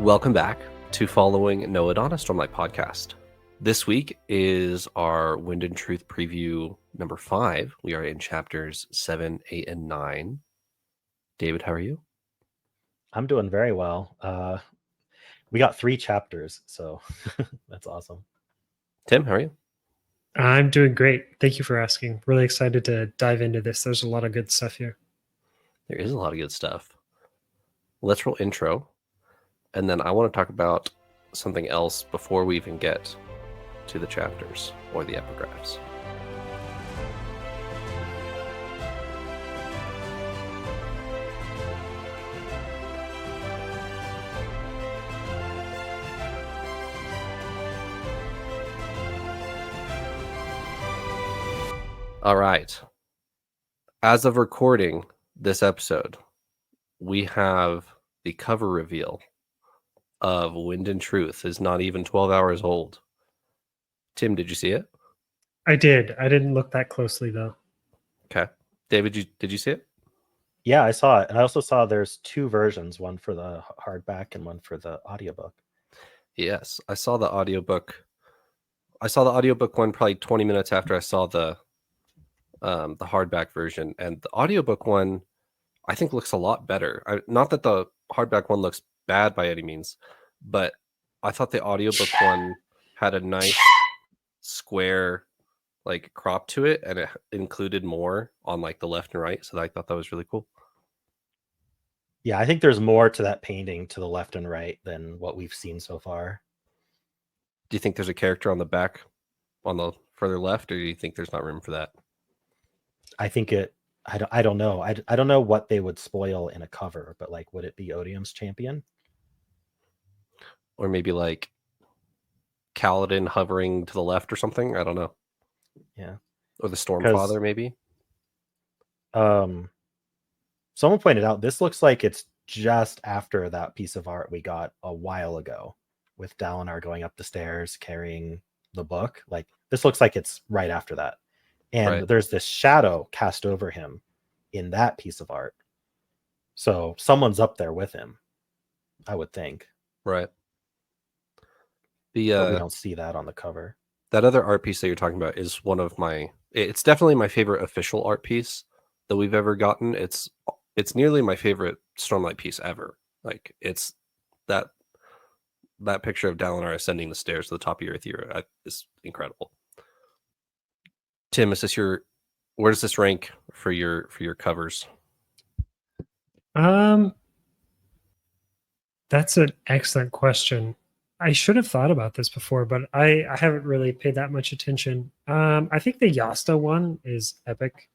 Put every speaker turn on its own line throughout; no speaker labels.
Welcome back to Following Noah on a Stormlight podcast. This week is our Wind and Truth preview number 5. We are in chapters 7, 8, and 9. David, how are you?
I'm doing very well. We got 3 chapters, so that's awesome.
Tim, how are you?
I'm doing great. Thank you for asking. Really excited to dive into this. There's a lot of good stuff here.
There is a lot of good stuff. Let's roll intro. And then I want to talk about something else before we even get to the chapters or the epigraphs. All right. As of recording this episode, we have the cover reveal of Wind and Truth. Is not even 12 hours old. Tim, did you see it?
I did. I didn't look that closely though.
Okay. David, did you see it?
Yeah, I saw it. And I also saw there's 2 versions, one for the hardback and one for the audiobook.
Yes, I saw the audiobook. I saw the audiobook one probably 20 minutes after I saw the hardback version, and the audiobook one I think looks a lot better. Not that the hardback one looks bad by any means, but I thought the audiobook one had a nice square like crop to it, and it included more on like the left and right, so I thought that was really cool.
Yeah, I think there's more to that painting to the left and right than what we've seen so far.
Do you think there's a character on the back on the further left, or do you think there's not room for that?
I think I don't know. I don't know what they would spoil in a cover, but like, would it be Odium's champion?
Or maybe like Kaladin hovering to the left or something? I don't know.
Yeah.
Or the Stormfather, maybe?
Someone pointed out this looks like it's just after that piece of art we got a while ago with Dalinar going up the stairs carrying the book. Like, this looks like it's right after that. And there's this shadow cast over him in that piece of art. So someone's up there with him, I would think.
Right.
But we don't see that on the cover.
That other art piece that you're talking about is one of it's definitely my favorite official art piece that we've ever gotten. It's nearly my favorite Stormlight piece ever. Like, it's that picture of Dalinar ascending the stairs to the top of Earthira is incredible. Tim, where does this rank for your covers?
That's an excellent question. I should have thought about this before, but I haven't really paid that much attention. I think the Yasta one is epic,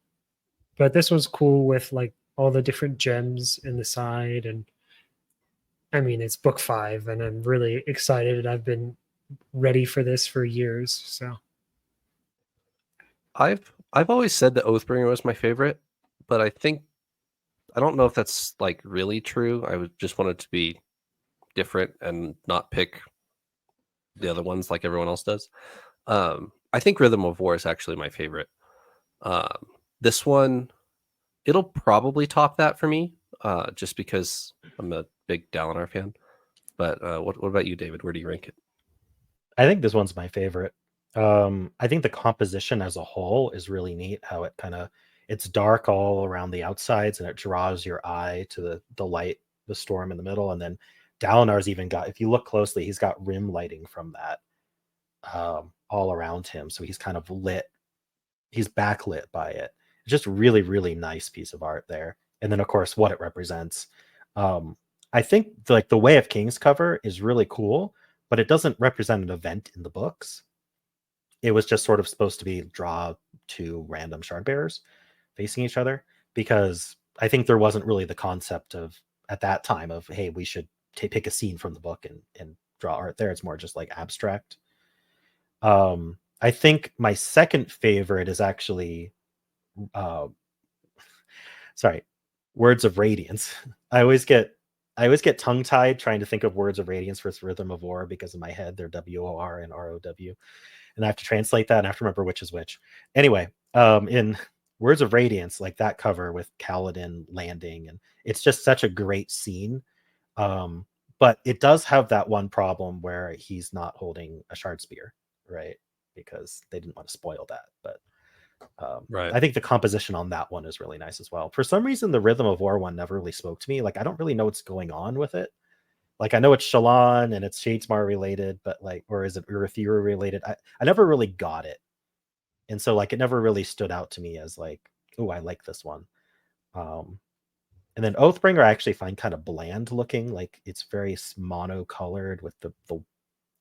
but this one's cool with like all the different gems in the side, and I mean, it's book 5, and I'm really excited. I've been ready for this for years, so.
I've always said that Oathbringer was my favorite, but I don't know if that's like really true. I would just want it to be different and not pick the other ones like everyone else does. I think Rhythm of War is actually my favorite. This one, it'll probably top that for me, just because I'm a big Dalinar fan. But what about you, David? Where do you rank it?
I think this one's my favorite. I think the composition as a whole is really neat. How it's dark all around the outsides, and it draws your eye to the light, the storm in the middle, and then Dalinar's even got, if you look closely, he's got rim lighting from that all around him, so he's kind of lit. He's backlit by it. It's just really, really nice piece of art there. And then, of course, what it represents. I think like the Way of Kings cover is really cool, but it doesn't represent an event in the books. It was just sort of supposed to be draw 2 random shard bearers facing each other, because I think there wasn't really the concept of at that time of, hey, we should pick a scene from the book and draw art there. It's more just like abstract. I think my second favorite is actually Words of Radiance. I always get tongue-tied trying to think of Words of Radiance versus Rhythm of War, because in my head they're WOR and ROW, and I have to translate that and I have to remember which is which. Anyway, in Words of Radiance, like that cover with Kaladin landing, and it's just such a great scene. But it does have that one problem where he's not holding a shard spear, right? Because they didn't want to spoil that. But
Right.
I think the composition on that one is really nice as well. For some reason, the Rhythm of War one never really spoke to me. Like, I don't really know what's going on with it. Like, I know it's Shallan and it's Shadesmar related, but like, or is it Urithiru related? I never really got it. And so like, it never really stood out to me as like, oh, I like this one. And then Oathbringer I actually find kind of bland looking. Like, it's very mono-colored with the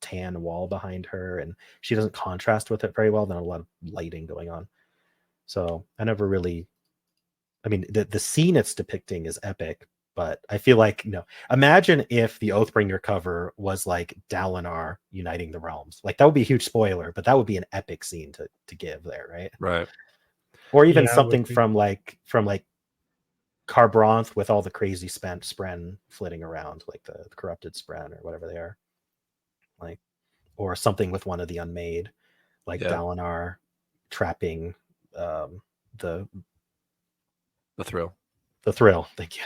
tan wall behind her, and she doesn't contrast with it very well. Then a lot of lighting going on. So I never really, I mean, the scene it's depicting is epic, but I feel like, imagine if the Oathbringer cover was like Dalinar uniting the realms. Like, that would be a huge spoiler, but that would be an epic scene to give there, right?
Right.
Or even
Yeah, it
something
would be.
from Carbronth with all the crazy Spren flitting around, like the corrupted Spren or whatever they are. Like, or something with one of the Unmade, like Dalinar trapping the
thrill.
The thrill. Thank you.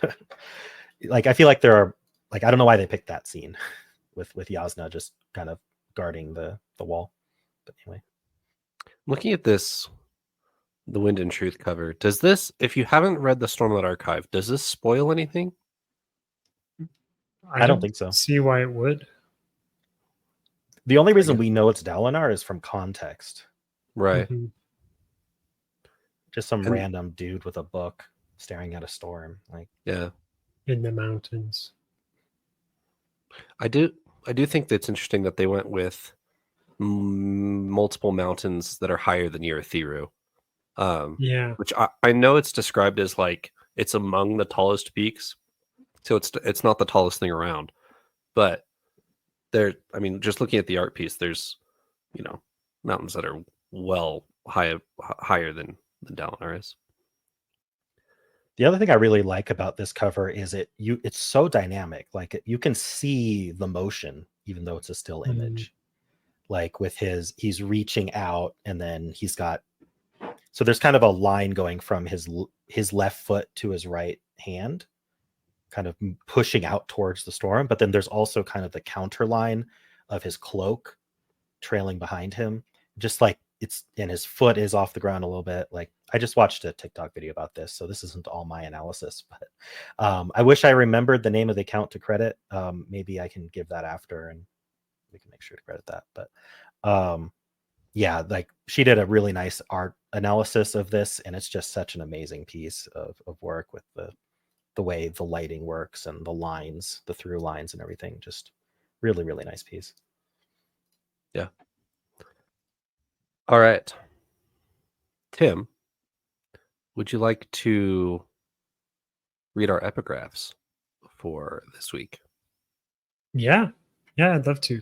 Like, I feel like there are, like, I don't know why they picked that scene with Yasna just kind of guarding the wall. But anyway,
Looking at this, the Wind and Truth cover, does this, if you haven't read the Stormlight Archive, does this spoil anything?
I don't think so.
See why it would.
The only reason we know it's Dalinar is from context.
Right.
Mm-hmm.
Just some random dude with a book staring at a storm. Like,
yeah.
In the mountains. I
do think that's interesting that they went with multiple mountains that are higher than Urithiru.
Yeah.
Which I know it's described as like it's among the tallest peaks. So it's not the tallest thing around. But just looking at the art piece, there's, mountains that are well higher than Dalinar is.
The other thing I really like about this cover is it's so dynamic. Like, you can see the motion, even though it's a still image. Like, with he's reaching out, and then so there's kind of a line going from his left foot to his right hand, kind of pushing out towards the storm. But then there's also kind of the counter line of his cloak trailing behind him, just like and his foot is off the ground a little bit. Like, I just watched a TikTok video about this, so this isn't all my analysis, but I wish I remembered the name of the account to credit. Maybe I can give that after, and we can make sure to credit that. But yeah, like, she did a really nice art analysis of this, and it's just such an amazing piece of work with the way the lighting works and the lines, the through lines and everything. Just really, really nice piece.
Yeah. All right. Tim, would you like to read our epigraphs for this week?
Yeah, I'd love to.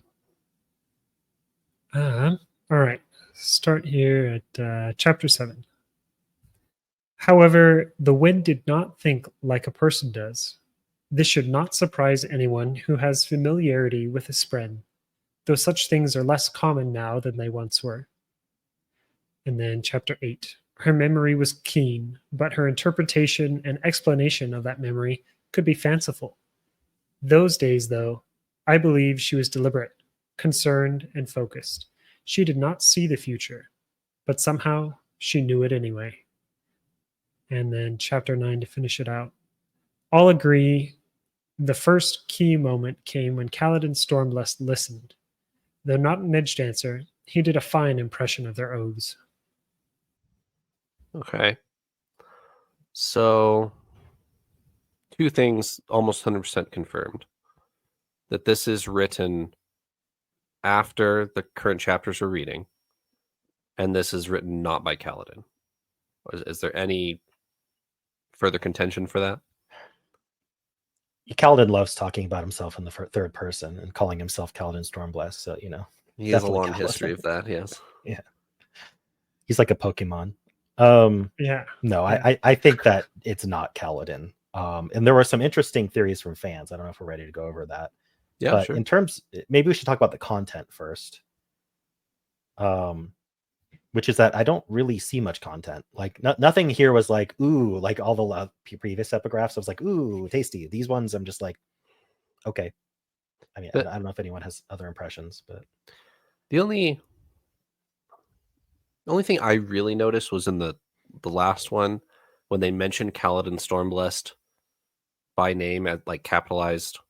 All right, start here at chapter 7. However, the wind did not think like a person does. This should not surprise anyone who has familiarity with a spren, though such things are less common now than they once were. And then chapter 8. Her memory was keen, but her interpretation and explanation of that memory could be fanciful. Those days, though, I believe she was deliberate, concerned, and focused. She did not see the future, but somehow she knew it anyway. And then chapter 9 to finish it out. All agree the first key moment came when Kaladin Stormblessed listened. Though not an edge dancer, he did a fine impression of their oaths.
Okay. So, two things almost 100% confirmed. That this is written after the current chapters we're reading, and this is written not by Kaladin. Is there any further contention for that?
Kaladin loves talking about himself in the third person and calling himself Kaladin Stormblessed. So,
he has a long history of that. Yes.
Yeah. He's like a Pokemon.
Yeah.
No, yeah. I think that it's not Kaladin. And there were some interesting theories from fans. I don't know if we're ready to go over that.
Yeah,
but
sure.
in terms, maybe we should talk about the content first. Which is that I don't really see much content. Like, nothing here was like, ooh, like all the previous epigraphs. I was like, ooh, tasty. These ones, I'm just like, okay. I mean,
But
I don't know if anyone has other impressions, but
the only thing I really noticed was in the last one when they mentioned Kaladin Stormblessed by name, at like capitalized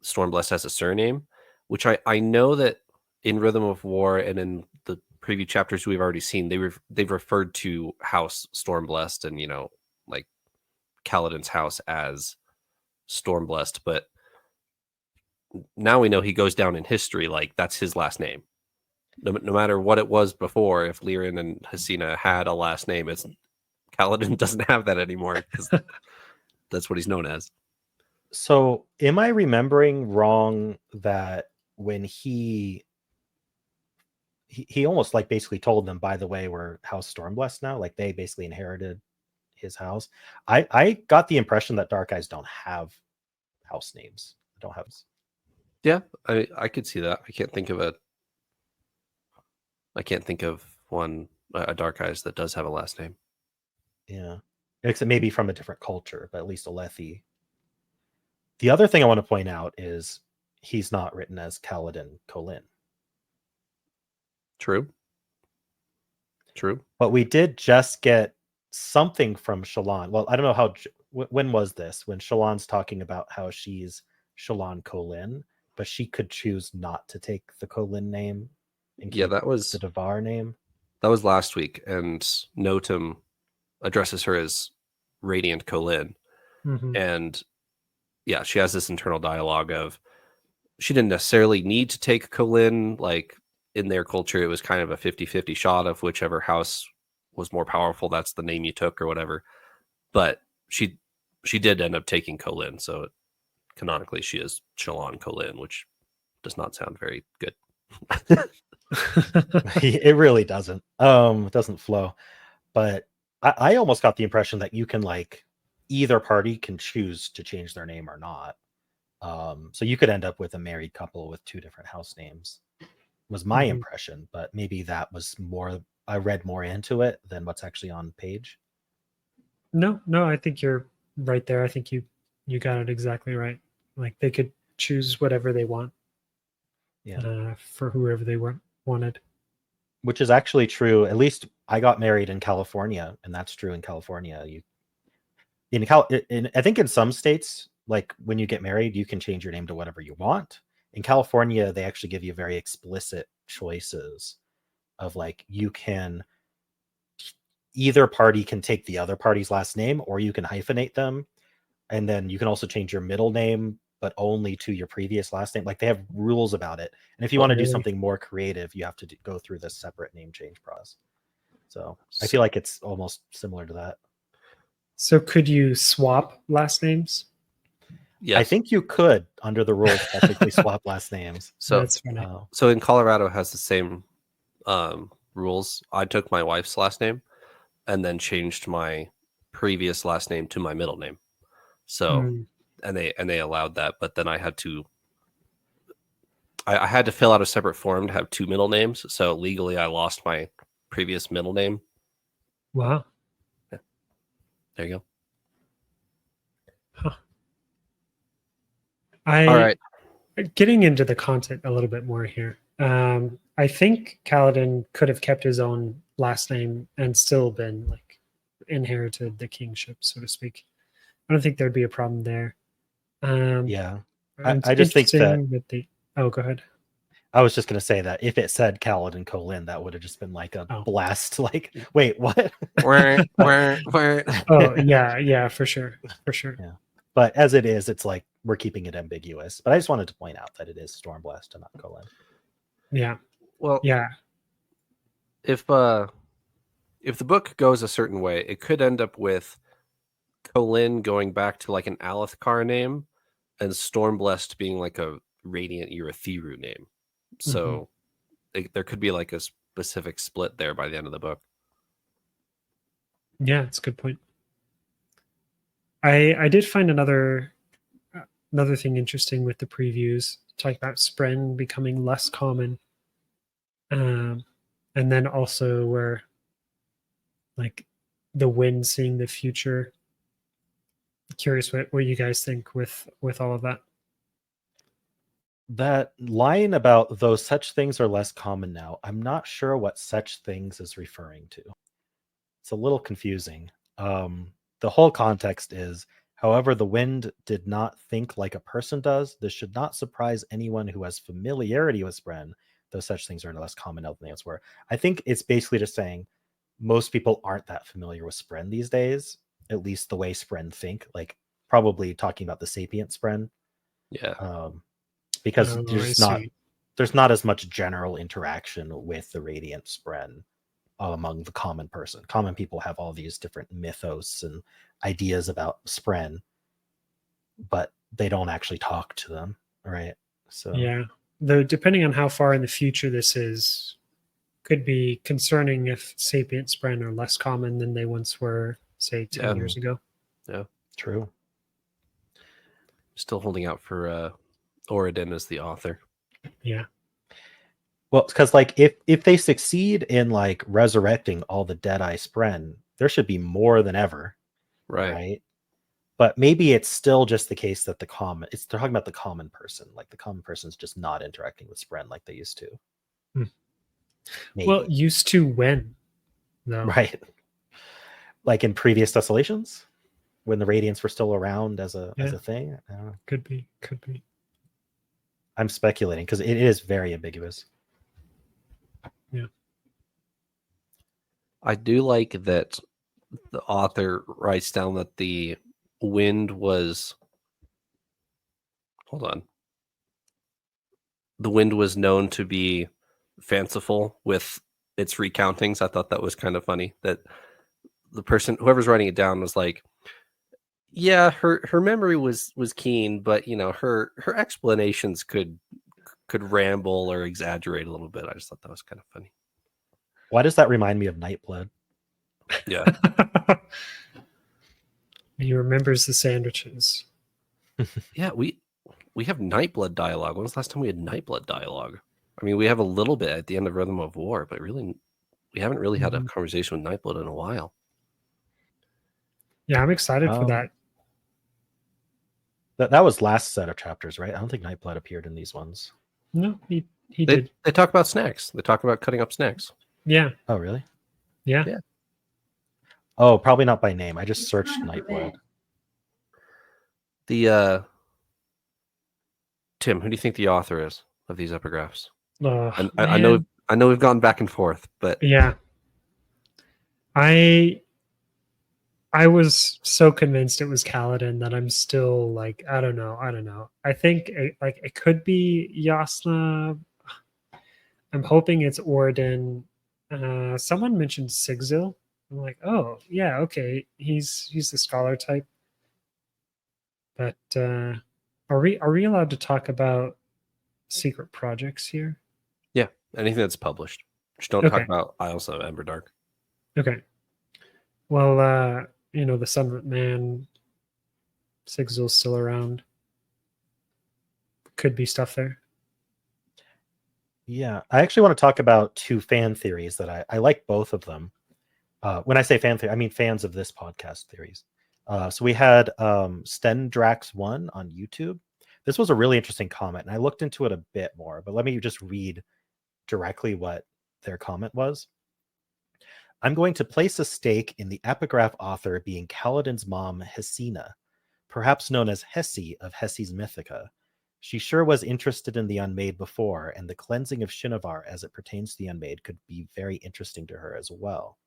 Stormblessed as a surname, which I know that in Rhythm of War and in the preview chapters we've already seen, they've referred to House Stormblessed and, you know, like Kaladin's house as Stormblessed, but now we know he goes down in history like that's his last name. No matter what it was before, if Lirin and Hasina had a last name, it's Kaladin doesn't have that anymore because that's what he's known as.
so am I remembering wrong that when he almost like basically told them, by the way, we're House Stormblessed now, like they basically inherited his house. I got the impression that Dark Eyes don't have house names. Don't have.
Yeah, I could see that. I can't think of one a Dark Eyes that does have a last name.
Yeah, except maybe from a different culture, but at least Alethi. The other thing I want to point out is he's not written as Kaladin Kholin.
True.
But we did just get something from Shallan. Well, I don't know how. When was this? When Shallan's talking about how she's Shallan Kholin, but she could choose not to take the Kholin name and
Yeah,
keep
that was
the Devar name.
That was last week, and Notum addresses her as Radiant Kholin.
Mhm.
And yeah, she has this internal dialogue of she didn't necessarily need to take Kholin. Like in their culture, it was kind of a 50-50 shot of whichever house was more powerful. That's the name you took or whatever. But she did end up taking Kholin. So canonically, she is Shallan Kholin, which does not sound very good.
It really doesn't. It doesn't flow. But I almost got the impression that you can like either party can choose to change their name or not. So you could end up with a married couple with two different house names. Was my
Mhm.
impression, but maybe that was more. I read more into it than what's actually on page.
No, I think you're right there. I think you got it exactly right. Like they could choose whatever they want for whoever they wanted.
Which is actually true. At least I got married in California, and that's true in California. I think in some states, like when you get married, you can change your name to whatever you want. In California, they actually give you very explicit choices of like you can either party can take the other party's last name, or you can hyphenate them, and then you can also change your middle name, but only to your previous last name. Like they have rules about it. And if you want to do
Really?
something more creative, you have to go through this separate name change process. So I feel like it's almost similar to that.
So could you swap last names?
Yes.
I think you could, under the rules, technically swap last names.
So
That's funny.
So in Colorado has the same rules. I took my wife's last name and then changed my previous last name to my middle name. So and they allowed that, but then I had to fill out a separate form to have two middle names. So legally I lost my previous middle name.
Wow.
Yeah. There you go.
Huh.
All right.
Getting into the content a little bit more here. I think Kaladin could have kept his own last name and still been like inherited the kingship, so to speak. I don't think there'd be a problem there.
Yeah.
It's
I just think that
interesting oh, go ahead.
I was just going to say that if it said Kaladin Kholin, that would have just been like a blast. Like, wait, what?
Oh, yeah, for sure.
Yeah. But as it is, it's like we're keeping it ambiguous. But I just wanted to point out that it is Stormblessed and not Kholin.
Yeah.
Well,
yeah.
If the book goes a certain way, it could end up with Kholin going back to like an Alethkar name and Stormblessed being like a Radiant Urithiru name. So there could be like a specific split there by the end of the book.
Yeah, it's a good point. I did find another thing interesting with the previews, talking about Spren becoming less common. And then also where like the wind seeing the future. Curious what you guys think with all of that.
That line about though such things are less common now, I'm not sure what such things is referring to. It's a little confusing. The whole context is, however, the wind did not think like a person does. This should not surprise anyone who has familiarity with Spren, though such things are less common now than they once were. I think it's basically just saying most people aren't that familiar with Spren these days, at least the way Spren think, like probably talking about the sapient Spren.
Yeah.
Because
Oh, I
there's not as much general interaction with the Radiant Spren among the common person. Common people have all these different mythos and ideas about Spren, but they don't actually talk to them, right? So
Yeah. Though depending on how far in the future this is, could be concerning if sapient Spren are less common than they once were, say, 10 years ago.
Yeah.
true.
Still holding out for Oridin as the author.
Yeah.
Well, because like if they succeed in like resurrecting all the Deadeye Spren, there should be more than ever, right? But maybe it's still just the case that they're talking about the common person. Like the common person's just not interacting with Spren like they used to.
Well, used to when, though?
Right. Like in previous Desolations, when the Radiants were still around as a thing. I don't know.
Could be.
I'm speculating because it is very ambiguous.
Yeah.
I do like that the author writes down that the wind was. Hold on. The wind was known to be fanciful with its recountings. I thought that was kind of funny that the person, whoever's writing it down, was like, yeah, her memory was keen, but you know, her explanations could ramble or exaggerate a little bit. I just thought that was kind of funny.
Why does that remind me of Nightblood?
Yeah.
He remembers the sandwiches.
Yeah, we have Nightblood dialogue. When was the last time we had Nightblood dialogue? I mean, we have a little bit at the end of Rhythm of War, but really, we haven't really had a conversation with Nightblood in a while.
Yeah, I'm excited for that.
That was last set of chapters, right? I don't think Nightblood appeared in these ones.
No, he did.
They talk about snacks. They talk about cutting up snacks.
Yeah.
Oh, really?
Yeah.
Oh, probably not by name. I just searched Nightblood.
The Tim, who do you think the author is of these epigraphs? I know we've gone back and forth, but
yeah, I was so convinced it was Kaladin that I'm still like, I don't know. I think it could be Yasna. I'm hoping it's Oridin. Someone mentioned Sigzil. I'm like, oh yeah, okay, he's the scholar type. But are we allowed to talk about secret projects here?
Yeah, anything that's published. Just don't talk about Isles of Emberdark.
Okay. Well, the Sunlit Man, Sigzil's still around. Could be stuff there.
Yeah, I actually want to talk about two fan theories that I like both of them. When I say fan theory, I mean fans of this podcast theories. So we had Stendrax1 on YouTube. This was a really interesting comment, and I looked into it a bit more, but let me just read directly what their comment was. I'm going to place a stake in the epigraph author being Kaladin's mom, Hesina, perhaps known as Hesi of Hesi's Mythica. She sure was interested in the Unmade before, and the cleansing of Shinovar as it pertains to the Unmade could be very interesting to her as well.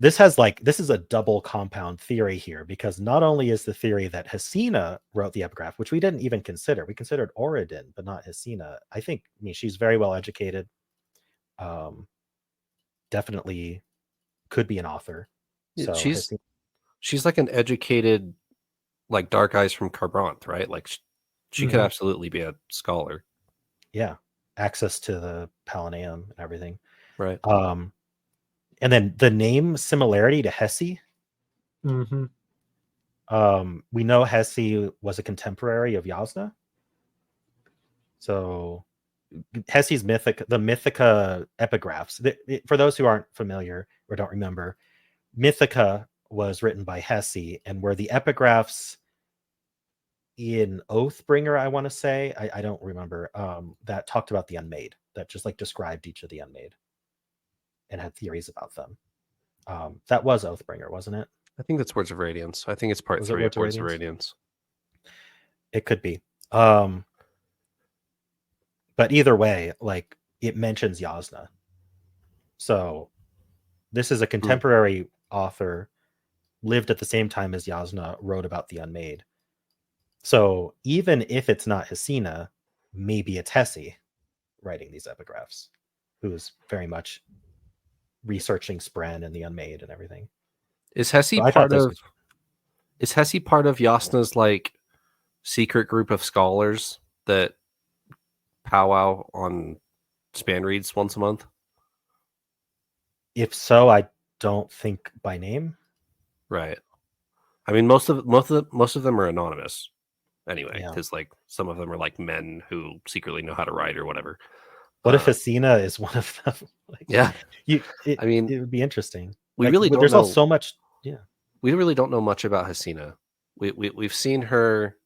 This is a double compound theory here, because not only is the theory that Hesina wrote the epigraph, which we didn't even consider. We considered Oridin, but not Hesina. I mean, she's very well educated. Definitely could be an author. So
she's like an educated, like Dark Eyes from Carbranth, right? Like she could absolutely be a scholar.
Yeah, access to the Palanaeum and everything.
Right.
And then the name similarity to Hesi.
Mm-hmm.
We know Hesi was a contemporary of Yasna. So Hesi's the Mythica epigraphs. For those who aren't familiar or don't remember, Mythica was written by Hesi, and where the epigraphs in Oathbringer, I want to say, I don't remember, that talked about the Unmade, that just like described each of the Unmade and had theories about them. That was Oathbringer, wasn't it?
I think that's Words of Radiance. I think it's part
Was it
3 of
Words of
Words of
Radiance?
Radiance.
It could be. But either way, like, it mentions Yasna. So this is a contemporary author, lived at the same time as Yasna, wrote about the Unmade. So even if it's not Hesina, maybe it's Hesi writing these epigraphs, who's very much researching Spren and the Unmade and everything.
Is Hesi
So I thought this was
Is Hesi part of Yasna's like secret group of scholars that powwow on span reads once a month?
if so, I don't think by name.
Right. I mean, most of them are anonymous anyway,
Yeah.
because like some of them are like men who secretly know how to write or whatever.
What if Hesina is one of them? Like,
Yeah.
I
mean,
it would be interesting.
we
Like,
really don't
there's
know.
all so much. Yeah.
We really don't know much about Hesina. We've seen her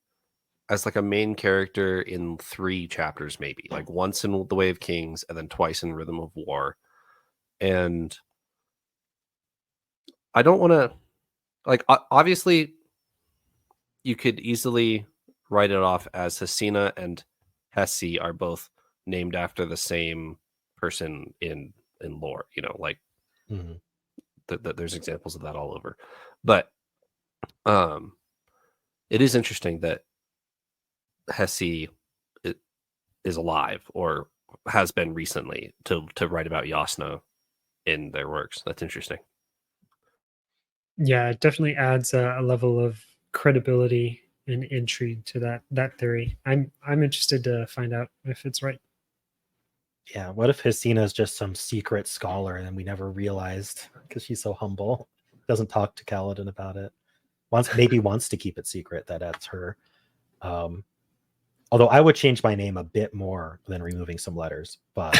as like a main character in 3 chapters, maybe like once in The Way of Kings and then twice in Rhythm of War. And I don't want to, like, obviously you could easily write it off as Hesina and Hesi are both named after the same person in lore, you know, like
Mhm.
there's examples of that all over. But it is interesting that Hesi is alive or has been recently to write about Yasna in their works. That's interesting.
Yeah, it definitely adds a level of credibility and intrigue to that theory. I'm interested to find out if it's right.
Yeah. What if Hesina is just some secret scholar and we never realized because she's so humble, doesn't talk to Kaladin about it, maybe wants to keep it secret that that's her. Although I would change my name a bit more than removing some letters, but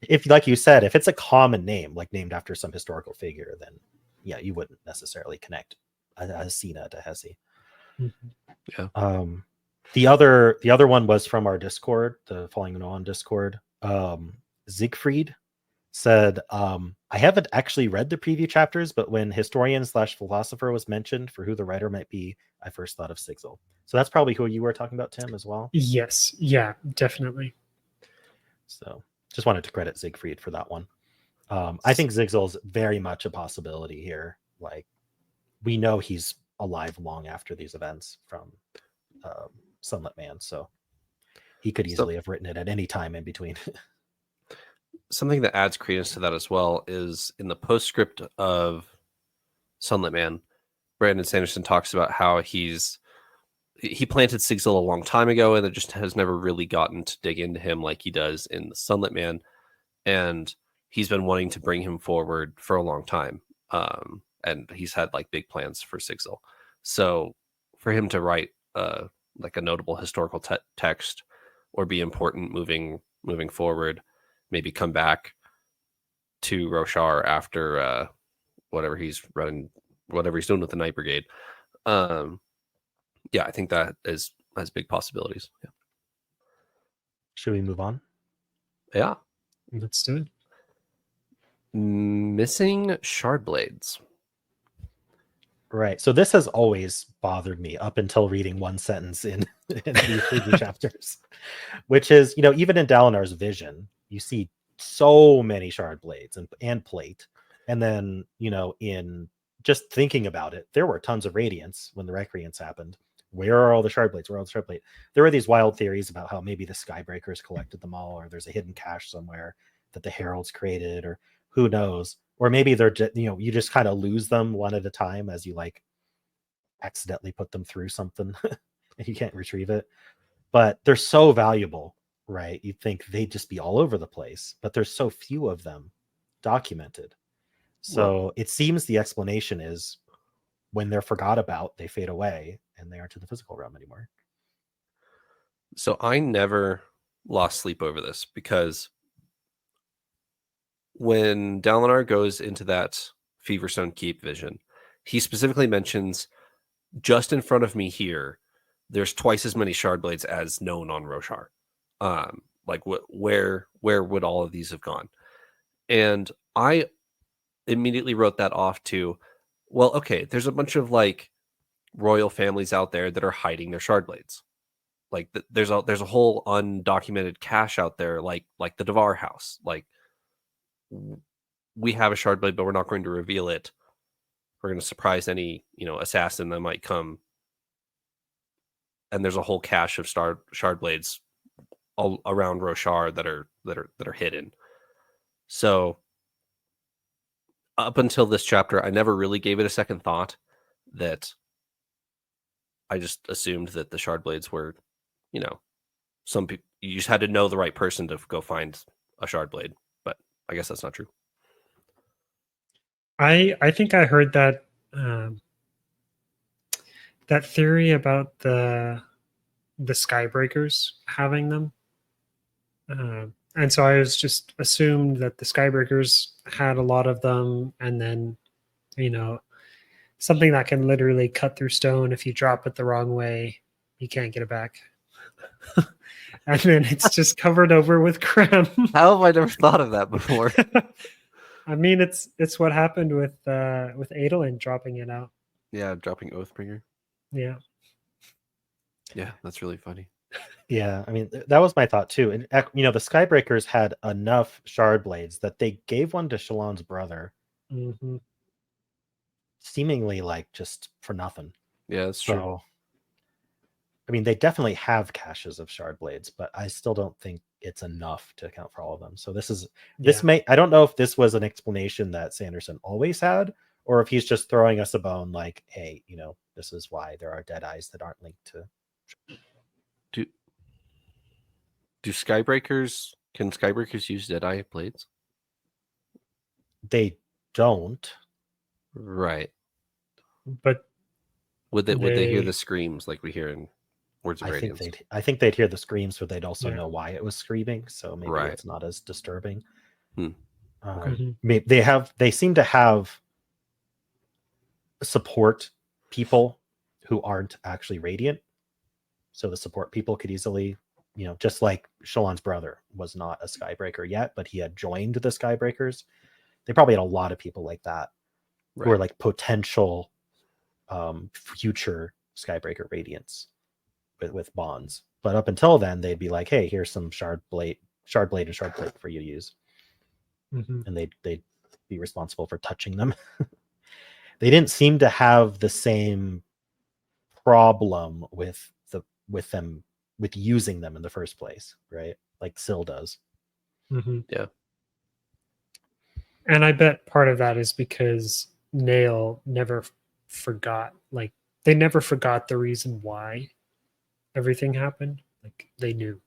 if, like you said, if it's a common name, like named after some historical figure, then yeah, you wouldn't necessarily connect Hesina to Hesi.
Yeah.
The other one was from our Discord, the Falling On Discord. Siegfried said, I haven't actually read the preview chapters, but when historian/philosopher was mentioned for who the writer might be, I first thought of Sigil. So that's probably who you were talking about, Tim, as well.
Yes, yeah, definitely.
So just wanted to credit Siegfried for that one. I think Zigzal's very much a possibility here. Like, we know he's alive long after these events from Sunlit Man, so he could easily have written it at any time in between.
Something that adds credence to that as well is in the postscript of Sunlit Man, Brandon Sanderson talks about how he planted Sigil a long time ago and it just has never really gotten to dig into him like he does in the Sunlit Man, and he's been wanting to bring him forward for a long time, and he's had like big plans for Sigil. So for him to write like a notable historical text or be important moving forward, maybe come back to Roshar after whatever he's doing with the Night Brigade. Yeah, I think that has big possibilities. Yeah.
Should we move on?
Yeah.
Let's do it.
Missing shard blades.
Right. So this has always bothered me up until reading one sentence in the preview chapters, which is, even in Dalinar's vision, you see so many shard blades and plate. And then, in just thinking about it, there were tons of radiance when the recreants happened. Where are all the shard blades? Where are all the shard blades? There were these wild theories about how maybe the Skybreakers collected them all, or there's a hidden cache somewhere that the Heralds created, or who knows? Or maybe they're just, you just kind of lose them one at a time as you like accidentally put them through something and you can't retrieve it. But they're so valuable, right? You'd think they'd just be all over the place, but there's so few of them documented. So it seems the explanation is when they're forgot about, they fade away and they aren't in the physical realm anymore.
So I never lost sleep over this, because when Dalinar goes into that Feverstone Keep vision, he specifically mentions just in front of me here, there's twice as many shard blades as known on Roshar. Like where would all of these have gone? And I immediately wrote that off to, well, okay, there's a bunch of like royal families out there that are hiding their shard blades. Like there's a whole undocumented cache out there, like the Devar house. Like we have a shard blade, but we're not going to reveal it. We're going to surprise any assassin that might come. And there's a whole cache of shard blades all around Roshar that are hidden. So up until this chapter, I never really gave it a second thought. That I just assumed that the shard blades were, some people, you just had to know the right person to go find a shard blade. But I guess that's not true.
I think I heard that that theory about the Skybreakers having them. And so I was just assumed that the Skybreakers had a lot of them, and then, something that can literally cut through stone. If you drop it the wrong way, you can't get it back. And then it's just covered over with crem.
How have I never thought of that before?
I mean, it's what happened with Adolin dropping it out.
Yeah, dropping Oathbringer.
Yeah.
Yeah, that's really funny.
Yeah, I mean, that was my thought too. And the Skybreakers had enough shard blades that they gave one to Shallan's brother, seemingly like just for nothing.
Yeah, that's true.
So, I mean, they definitely have caches of shard blades, but I still don't think it's enough to account for all of them. So I don't know if this was an explanation that Sanderson always had, or if he's just throwing us a bone like, hey, this is why there are dead eyes that aren't linked to.
Can Skybreakers use Deadeye blades?
They don't.
Right.
But
would they hear the screams like we hear in Words of Radiance?
I think they'd hear the screams, but they'd also know why it was screaming, so maybe it's not as disturbing. They seem to have support people who aren't actually radiant, so the support people could easily, just like Shallan's brother was not a Skybreaker yet, but he had joined the Skybreakers. They probably had a lot of people like that who are like potential future Skybreaker radiants with bonds. But up until then, they'd be like, hey, here's some shard blade and shard plate for you to use. And they'd be responsible for touching them. They didn't seem to have the same problem with using them in the first place, right? Like Syl does.
Yeah.
And I bet part of that is because Nail never forgot. Like, they never forgot the reason why everything happened. Like, they knew.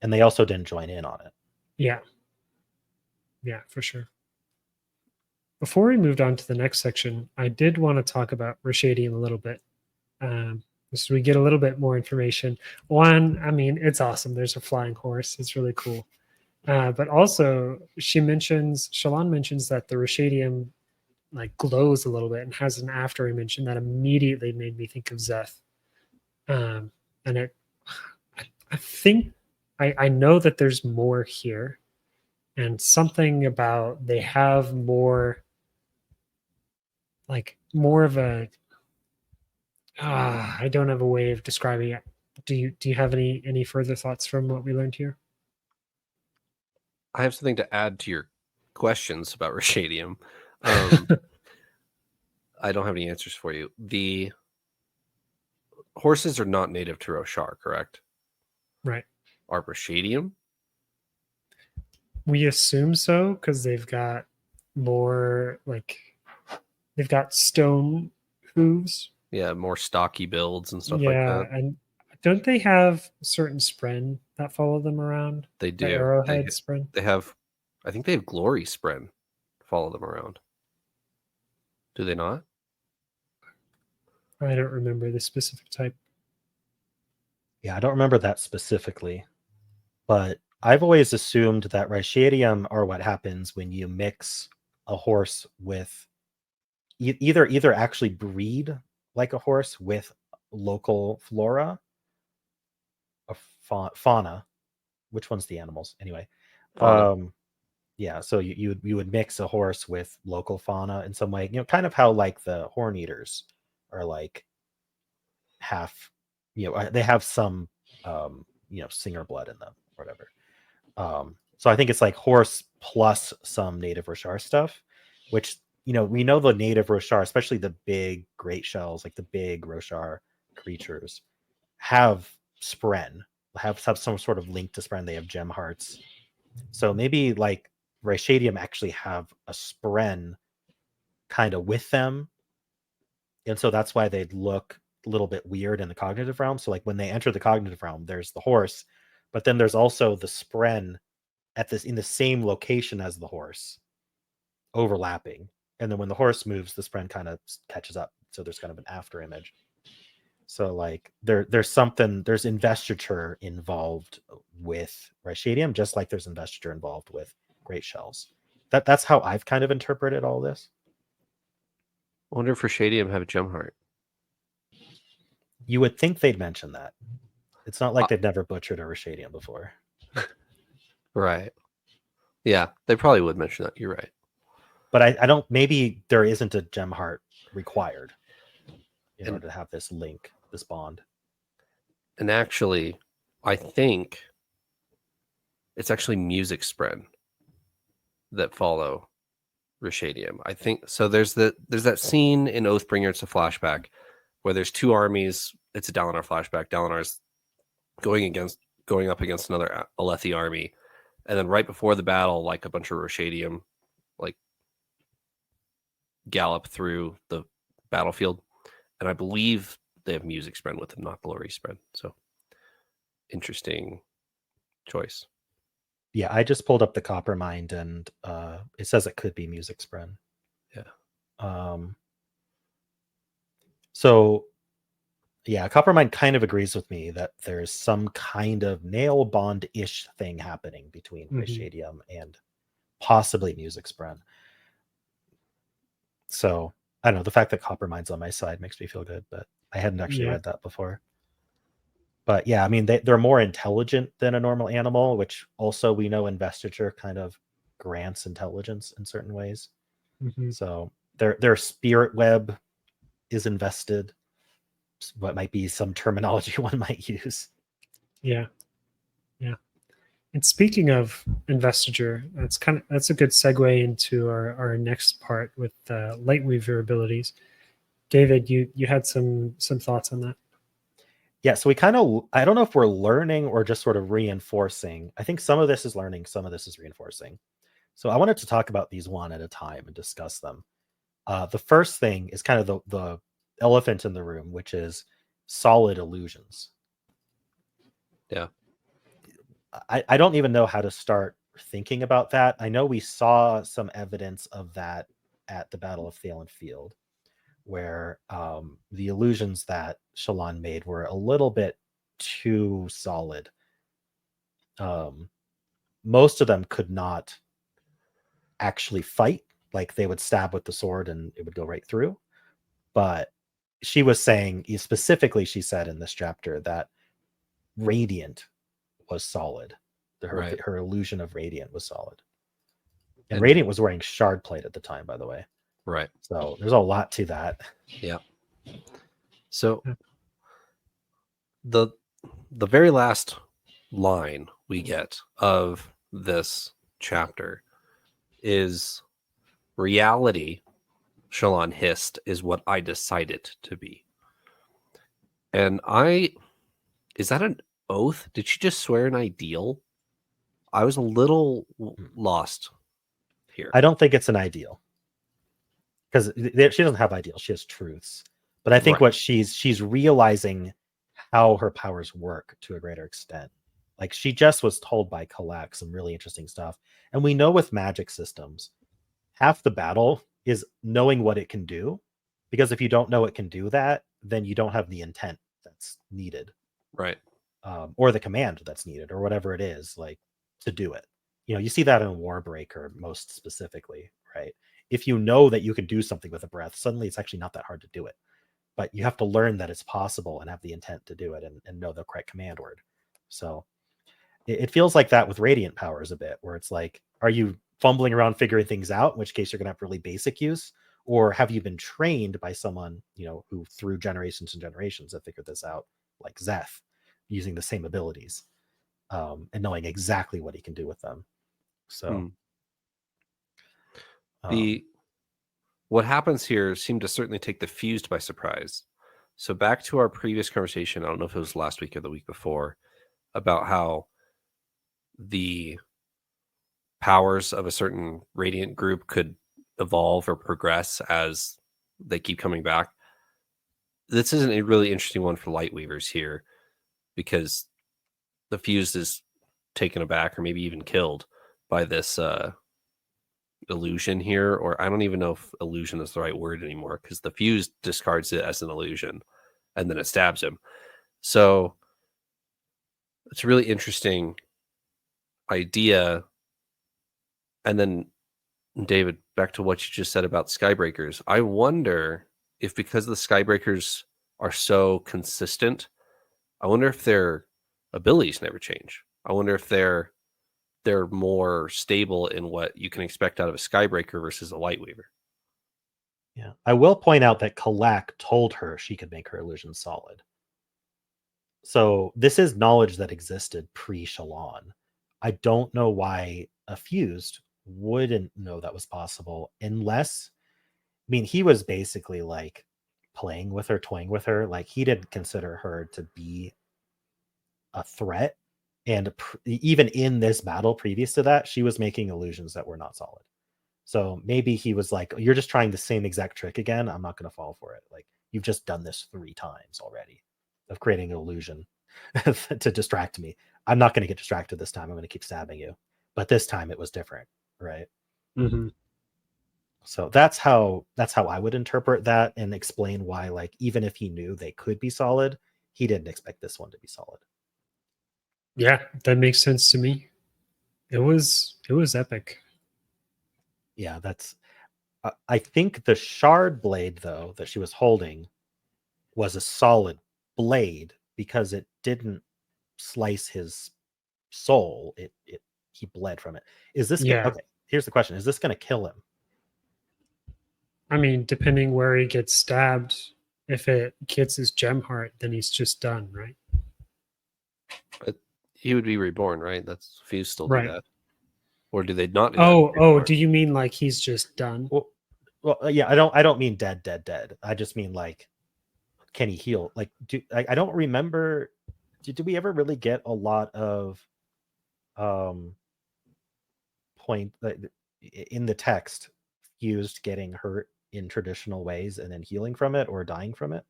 And they also didn't join in on it.
Yeah. Yeah, for sure. Before we moved on to the next section, I did want to talk about Rashadium a little bit. So we get a little bit more information. One, I mean, it's awesome. There's a flying horse. It's really cool. But also, Shallan mentions that the Rashadium like glows a little bit and has an after mention that immediately made me think of Zeth. And I think I know that there's more here, and something about they have more of a I don't have a way of describing it. Do you have any further thoughts from what we learned here?
I have something to add to your questions about Rashadium. I don't have any answers for you. The horses are not native to Roshar, correct?
Right.
Are Rashadium?
We assume so because they've got more they've got stone hooves.
Yeah, more stocky builds and stuff like that.
Yeah, and don't they have certain spren that follow them around?
They do.
The arrowhead spren?
They have, I think they have glory spren follow them around. Do they not?
I don't remember the specific type.
Yeah, I don't remember that specifically, but I've always assumed that Rashadium are what happens when you mix a horse with either actually breed like a horse with local flora or fauna. Which one's the animals anyway?
Fauna.
Yeah, so you would mix a horse with local fauna in some way, kind of how like the horn eaters are like half, they have some singer blood in them or whatever. So I think it's like horse plus some native Roshar stuff, which we know the native Roshar, especially the big great shells, like the big Roshar creatures, have spren, have some sort of link to spren. They have gem hearts. So maybe like Rashadium actually have a spren kind of with them. And so that's why they'd look a little bit weird in the cognitive realm. So like when they enter the cognitive realm, there's the horse, but then there's also the spren in the same location as the horse, overlapping. And then when the horse moves, the spren kind of catches up. So there's kind of an after image. So like there's investiture involved with Rashadium, just like there's investiture involved with great shells. That's how I've kind of interpreted all this.
I wonder if Rashadium have a gem heart.
You would think they'd mention that. It's not like they've never butchered a Rashadium before.
Right. Yeah, they probably would mention that. You're right.
But I don't, maybe there isn't a gem heart required in order to have this link, this bond.
And actually, I think it's actually music spren that follow Rashadium. I think so. There's that scene in Oathbringer. It's a flashback where there's two armies. It's a Dalinar flashback. Dalinar's going up against another Alethi army, and then right before the battle, like a bunch of Rashadium, like gallop through the battlefield, and I believe they have music spren with them, not glory spren. So interesting choice.
Yeah, I just pulled up the Coppermind, and it says it could be music spren.
Yeah.
So yeah, Coppermind kind of agrees with me that there's some kind of nail bond-ish thing happening between Rashadium and possibly music spren. So I don't know, the fact that Coppermind's on my side makes me feel good, but I hadn't actually read that before. But yeah, I mean, they're more intelligent than a normal animal, which also we know investiture kind of grants intelligence in certain ways. So their spirit web is invested. What might be some terminology one might use.
Yeah. And speaking of investiture, that's a good segue into our next part with Lightweaver abilities. David, you had some thoughts on that?
Yeah, so I don't know if we're learning or just sort of reinforcing. I think some of this is learning, some of this is reinforcing. So I wanted to talk about these one at a time and discuss them. The first thing is kind of the elephant in the room, which is solid illusions.
Yeah.
I don't even know how to start thinking about that. I know we saw some evidence of that at the Battle of Thalen Field, where the illusions that Shallan made were a little bit too solid. Most of them could not actually fight. Like they would stab with the sword and it would go right through. But she was saying, specifically, she said in this chapter that Radiant was solid. Her illusion of Radiant was solid. And Radiant was wearing shard plate at the time, by the way.
Right.
So there's a lot to that.
Yeah. So the very last line we get of this chapter is reality, Shallan hissed, is what I decided to be. And is that an oath? Did she just swear an ideal? I was a little lost here.
I don't think it's an ideal. Because she doesn't have ideals, she has truths. But I think what she's realizing how her powers work to a greater extent. Like she just was told by Kalak some really interesting stuff. And we know with magic systems, half the battle is knowing what it can do. Because if you don't know it can do that, then you don't have the intent that's needed.
Right.
Or the command that's needed, or whatever it is, like to do it. You see that in Warbreaker most specifically, right? If you know that you can do something with a breath, suddenly it's actually not that hard to do it. but you have to learn that it's possible and have the intent to do it and know the correct command word. So it feels like that with radiant powers a bit, where it's like, are you fumbling around figuring things out, in which case you're going to have really basic use, or have you been trained by someone, who through generations and generations have figured this out, like Zeth, using the same abilities, and knowing exactly what he can do with them. So
what happens here seemed to certainly take the fused by surprise. So back to our previous conversation, I don't know if it was last week or the week before, about how the powers of a certain radiant group could evolve or progress as they keep coming back. This isn't a really interesting one for Lightweavers here, because the fused is taken aback or maybe even killed by this illusion here, or I don't even know if illusion is the right word anymore, because the fused discards it as an illusion and then it stabs him. So it's a really interesting idea. And then, David, back to what you just said about Skybreakers, I wonder if, because the Skybreakers are so consistent, I wonder if their abilities never change. I wonder if they're more stable in what you can expect out of a Skybreaker versus a Lightweaver.
Yeah, I will point out that Kalak told her she could make her illusion solid. So this is knowledge that existed pre-Shalon. I don't know why a fused wouldn't know that was possible, unless, he was basically like playing with her, toying with her. Like, he didn't consider her to be a threat. And even in this battle previous to that, she was making illusions that were not solid. So maybe he was like, you're just trying the same exact trick again. I'm not going to fall for it. Like, you've just done this 3 times already of creating an illusion to distract me. I'm not going to get distracted this time. I'm going to keep stabbing you. But this time it was different, right?
Mm-hmm.
So that's how I would interpret that, and explain why, like, even if he knew they could be solid, he didn't expect this one to be solid.
Yeah, that makes sense to me. It was epic.
Yeah, that's. I think the shard blade, though, that she was holding was a solid blade, because it didn't slice his soul. He bled from it. Is this okay? Here's the question: is this going to kill him?
I mean, depending where he gets stabbed, if it gets his gem heart, then he's just done, right?
But he would be reborn, right? That's fused still do
Right.
that, or do they not? Do
Oh, do you mean like he's just done?
Well, yeah. I don't mean dead. I just mean, like, can he heal? Like, I don't remember. Did we ever really get a lot of point in the text fused getting hurt in traditional ways and then healing from it or dying from it?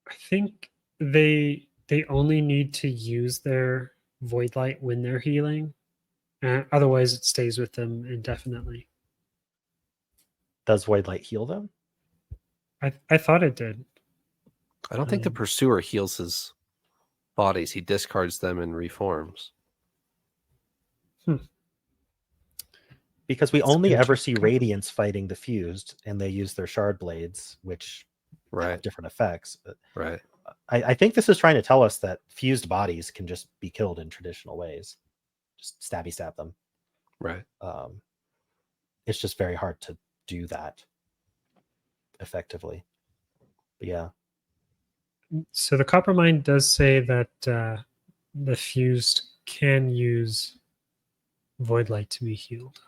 I think they only need to use their void light when they're healing. Otherwise, it stays with them indefinitely.
Does void light heal them?
I thought it did.
I don't think the pursuer heals his bodies. He discards them and reforms.
Because we only ever see Radiance fighting the fused, and they use their shard blades, which have different effects. But
right.
I think this is trying to tell us that fused bodies can just be killed in traditional ways. Just stab them.
Right.
It's just very hard to do that effectively. But yeah.
So the Coppermind does say that the fused can use void light to be healed.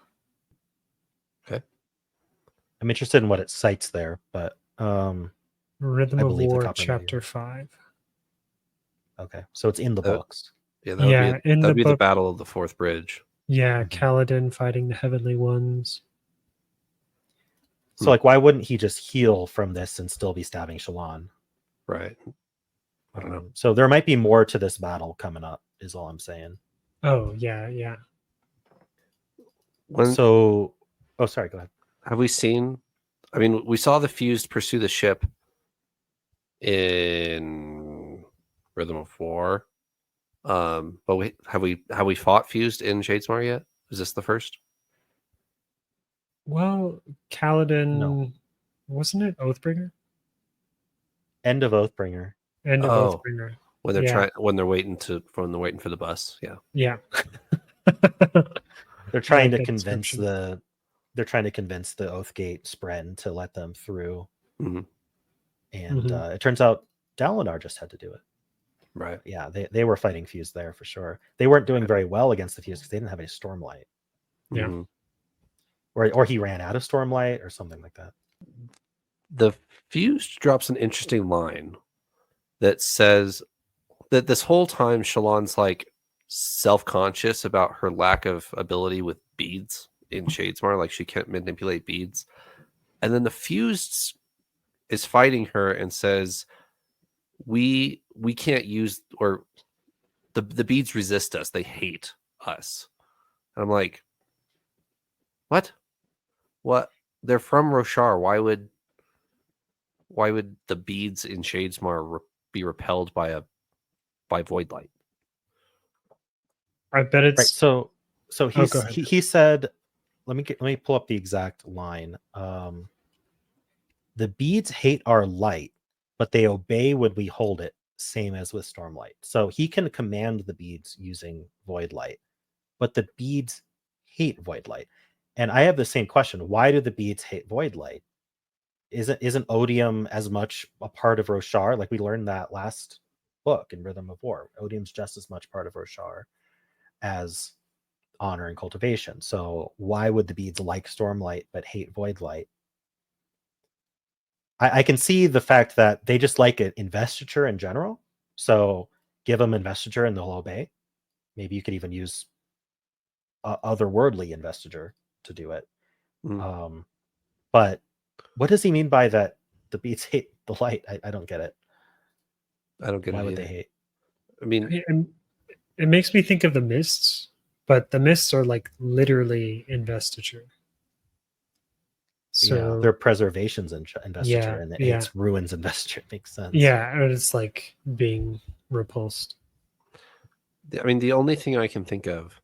Okay.
I'm interested in what it cites there, but
Rhythm of War, Chapter 5.
Okay, so it's in the books.
Yeah, that would be the Battle of the Fourth Bridge.
Yeah, Kaladin fighting the Heavenly Ones.
So, like, why wouldn't he just heal from this and still be stabbing Shalon?
Right. I don't know.
So there might be more to this battle coming up, is all I'm saying.
Oh, yeah.
Oh, sorry, go ahead.
Have we seen... I mean, we saw the fused pursue the ship in Rhythm of War. But have we fought fused in Shadesmar yet? Is this the first?
Well, Kaladin...
No.
Wasn't it Oathbringer?
End of Oathbringer.
End of
Oh.
Oathbringer.
When they're
Yeah.
when they're waiting for the bus. Yeah.
Yeah.
They're trying
like
to
that
convince
description.
they're trying to convince the Oathgate Spren to let them through.
Mhm.
And it turns out Dalinar just had to do it.
Right.
Yeah, they were fighting Fuse there for sure. They weren't doing very well against the Fuse because they didn't have any Stormlight.
Yeah.
Mhm.
Or he ran out of Stormlight or something like that.
The Fuse drops an interesting line that says that this whole time Shallan's like self-conscious about her lack of ability with beads in Shadesmar, like she can't manipulate beads. And then the Fuse is fighting her and says, we can't use, or the beads resist us, they hate us. And I'm like, what? They're from Roshar. Why would the beads in Shadesmar be repelled by void light?
I bet it's
Right. So
go ahead.
he said, let me pull up the exact line. The beads hate our light, but they obey when we hold it, same as with Stormlight. So he can command the beads using void light, but the beads hate void light. And I have the same question. Why do the beads hate void light? Isn't odium as much a part of Roshar? Like we learned that last book in Rhythm of War. Odium's just as much part of Roshar as honor and cultivation. So why would the beads like Stormlight but hate void light? I can see the fact that they just like it investiture in general. So give them investiture and they'll obey. Maybe you could even use otherworldly investiture to do it. But what does he mean by that the beads hate the light? I don't get it.
I don't get
Why
it
would
either.
they hate?
I mean,
And it makes me think of the mists, but the mists are like literally investiture. So
Yeah, they're preservations and investiture,
yeah,
and it
yeah.
hates ruins investiture. It makes sense.
Yeah, and it's like being repulsed.
I mean, the only thing I can think of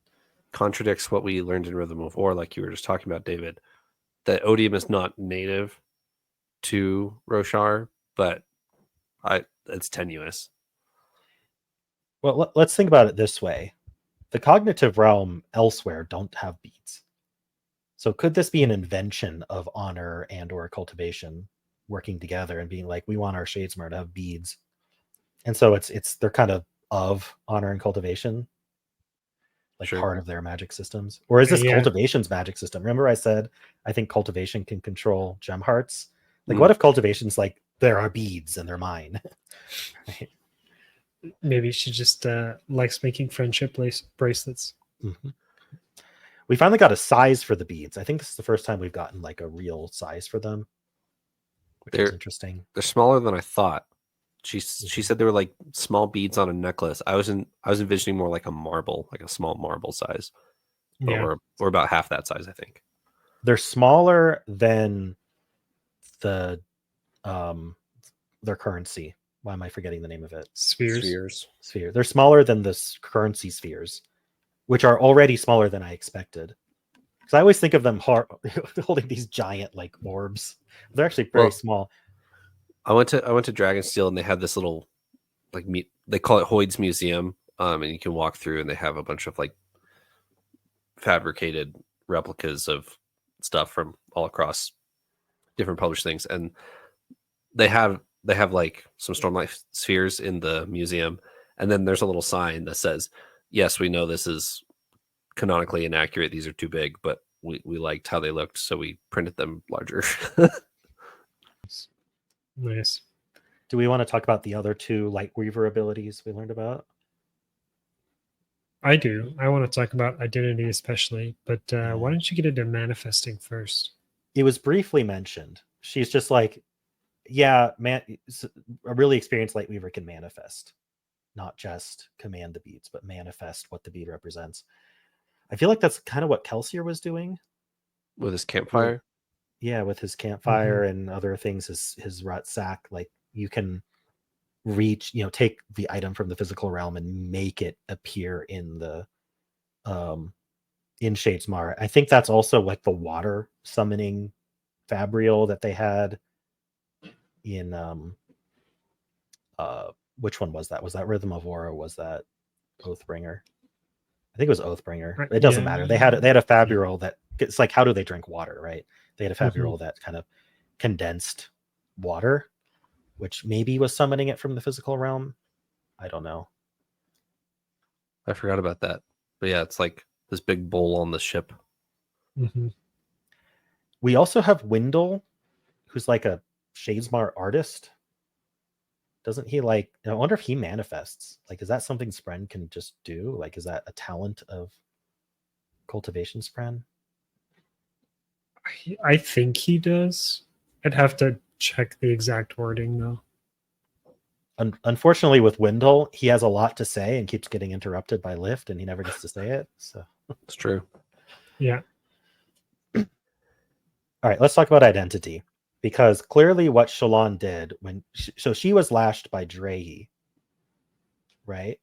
contradicts what we learned in Rhythm of War, like you were just talking about, David, that odium is not native to Roshar, but it's tenuous.
Well, let's think about it this way. The cognitive realm elsewhere don't have beads. So could this be an invention of honor and or cultivation working together and being like, we want our Shadesmar to have beads? And so they're kind of honor and cultivation, like
Sure.
part of their magic systems. Or is this
Yeah.
cultivation's magic system? Remember I said I think cultivation can control gem hearts? Like what if cultivation's like there are beads and they're mine? Right?
Maybe she just likes making friendship bracelets.
Mm-hmm. We finally got a size for the beads. I think this is the first time we've gotten like a real size for them, which is interesting.
They're smaller than I thought. She said they were like small beads on a necklace. I was envisioning more like a marble, like a small marble size. But
Yeah.
we're about half that size, I think.
They're smaller than the their currency. Why am I forgetting the name of it?
Spheres.
Sphere. They're smaller than the currency spheres, which are already smaller than I expected. Because I always think of them holding these giant like orbs. They're actually very small.
I went to Dragonsteel and they had this little like they call it Hoyd's Museum, and you can walk through and they have a bunch of like fabricated replicas of stuff from all across different published things, and they have like some Stormlight spheres in the museum, and then there's a little sign that says, yes, we know this is canonically inaccurate, these are too big, but we liked how they looked, so we printed them larger.
Nice.
Do we want to talk about the other two Lightweaver abilities we learned about?
I do. I want to talk about identity especially, but why don't you get into manifesting first?
It was briefly mentioned. She's just like, yeah, man, a really experienced Lightweaver can manifest, not just command the beads, but manifest what the bead represents. I feel like that's kind of what Kelsier was doing
with his campfire.
Yeah, with his campfire and other things, his rut sack. Like you can reach, take the item from the physical realm and make it appear in the in Shadesmar. I think that's also like the water summoning fabrial that they had in which one was that? Was that Rhythm of War, or was that Oathbringer? I think it was Oathbringer. It doesn't matter. They had a Fabulol that, it's like, how do they drink water, right? They had a Fabulol that kind of condensed water, which maybe was summoning it from the physical realm. I don't know.
I forgot about that. But yeah, it's like this big bowl on the ship.
Mm-hmm.
We also have Wendell, who's like a Shadesmar artist. Doesn't he, like, I wonder if he manifests. Like, is that something Spren can just do? Like, is that a talent of cultivation Spren?
I think he does. I'd have to check the exact wording though.
Unfortunately, with Wendell, he has a lot to say and keeps getting interrupted by Lift, and he never gets to say it. So
It's true.
Yeah.
All right, let's talk about identity, because clearly what Shallan did when she was lashed by Drehi, right?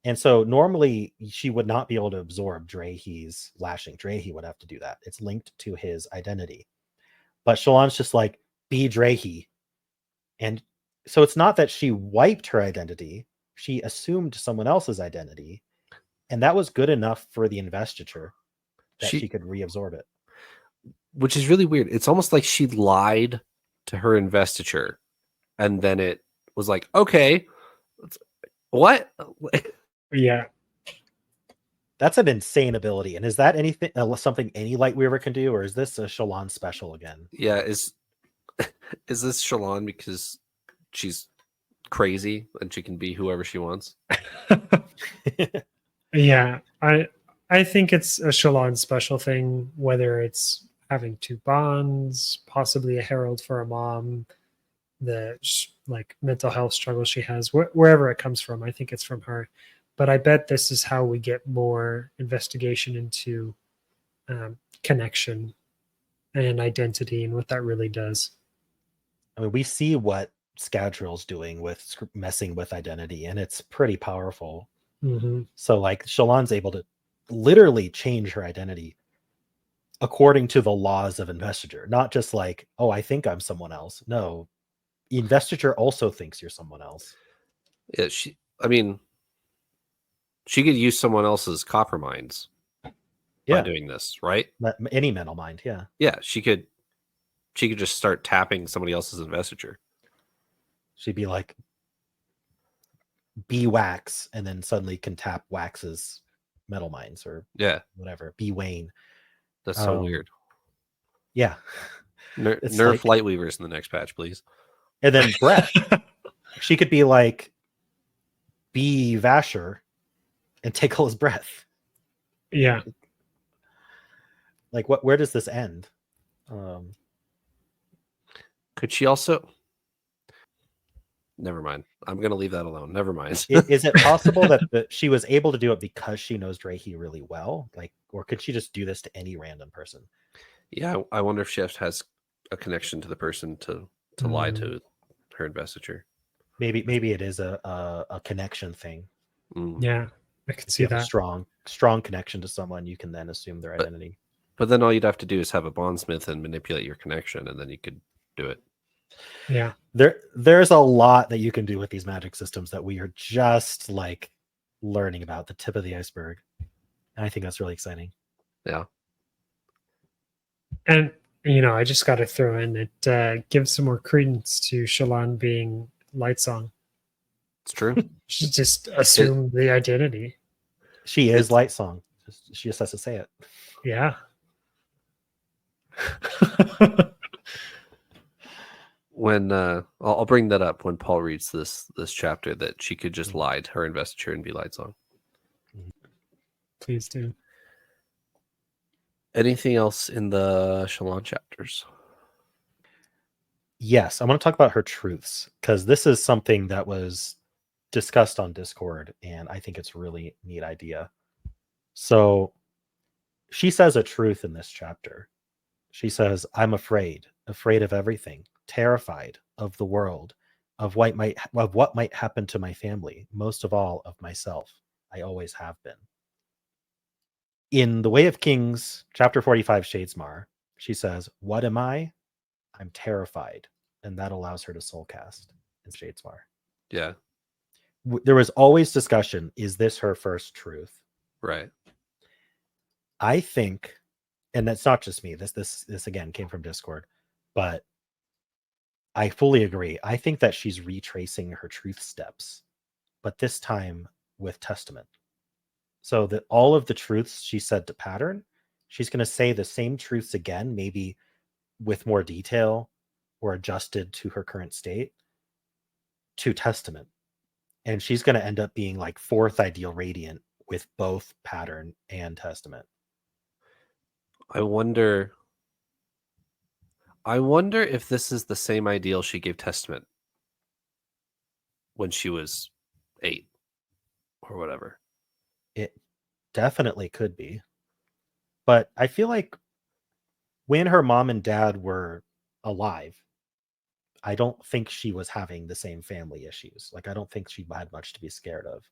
And so normally she would not be able to absorb Drehi's lashing. Drehi would have to do that. It's linked to his identity. But Shallan's just like, be Drehi. And so it's not that she wiped her identity, she assumed someone else's identity, and that was good enough for the investiture that she could reabsorb it.
Which is really weird. It's almost like she lied to her investiture, and then it was like, okay, what?
Yeah.
That's an insane ability. And is that anything, something any Lightweaver can do, or is this a Shallan special again?
Yeah, is this Shallan because she's crazy and she can be whoever she wants?
Yeah. I think it's a Shallan special thing, whether it's having two bonds, possibly a herald for a mom, the like mental health struggle she has, wherever it comes from. I think it's from her. But I bet this is how we get more investigation into connection and identity and what that really does.
I mean, we see what Scadril's doing with messing with identity, and it's pretty powerful.
Mm-hmm.
So, like, Shallan's able to literally change her identity according to the laws of investiture, not just like, oh, I think I'm someone else. No, investiture also thinks you're someone else.
Yeah, she could use someone else's copper mines by doing this, right?
Any mental mind, yeah.
Yeah, she could just start tapping somebody else's investiture.
She'd be like, be Wax, and then suddenly can tap Wax's metal mines, or whatever. Be Wayne.
That's so weird.
Yeah.
Nerf like, Lightweavers in the next patch, please.
And then Breath. She could be like, be Vasher and take all his breath.
Yeah.
Like, where does this end?
Could she also... Never mind. I'm going to leave that alone. Never mind.
Is it possible that she was able to do it because she knows Drehi really well? Like, or could she just do this to any random person?
Yeah, I wonder if she has a connection to the person to lie to her investiture.
Maybe it is a connection thing.
Yeah, I can see that.
A strong connection to someone, you can then assume their identity.
But then all you'd have to do is have a bondsmith and manipulate your connection, and then you could do it.
Yeah.
There's a lot that you can do with these magic systems that we are just like learning about, the tip of the iceberg. And I think that's really exciting.
Yeah.
And, I just got to throw in it gives some more credence to Shallan being Lightsong.
It's true.
She just assumed the identity.
She is Lightsong. She just has to say it.
Yeah.
When I'll bring that up when Paul reads this chapter, that she could just lie to her investiture and be Lightsong.
Please do.
Anything else in the Shallan chapters?
Yes, I want to talk about her truths, because this is something that was discussed on Discord, and I think it's a really neat idea. So she says a truth in this chapter. She says, I'm afraid of everything, terrified of the world, of what might happen to my family, most of all of myself. I always have been. In The Way of Kings, chapter 45, Shadesmar, she says, what am I? I'm terrified. And that allows her to soulcast in Shadesmar.
Yeah.
There was always discussion, is this her first truth?
Right.
I think, and that's not just me, this again came from Discord, but I fully agree. I think that she's retracing her truth steps, but this time with Testament. So that all of the truths she said to Pattern, she's going to say the same truths again, maybe with more detail or adjusted to her current state, to Testament. And she's going to end up being like fourth ideal radiant with both Pattern and Testament.
I wonder if this is the same ideal she gave Testament when she was 8 or whatever.
It definitely could be. But I feel like when her mom and dad were alive, I don't think she was having the same family issues. Like, I don't think she had much to be scared of.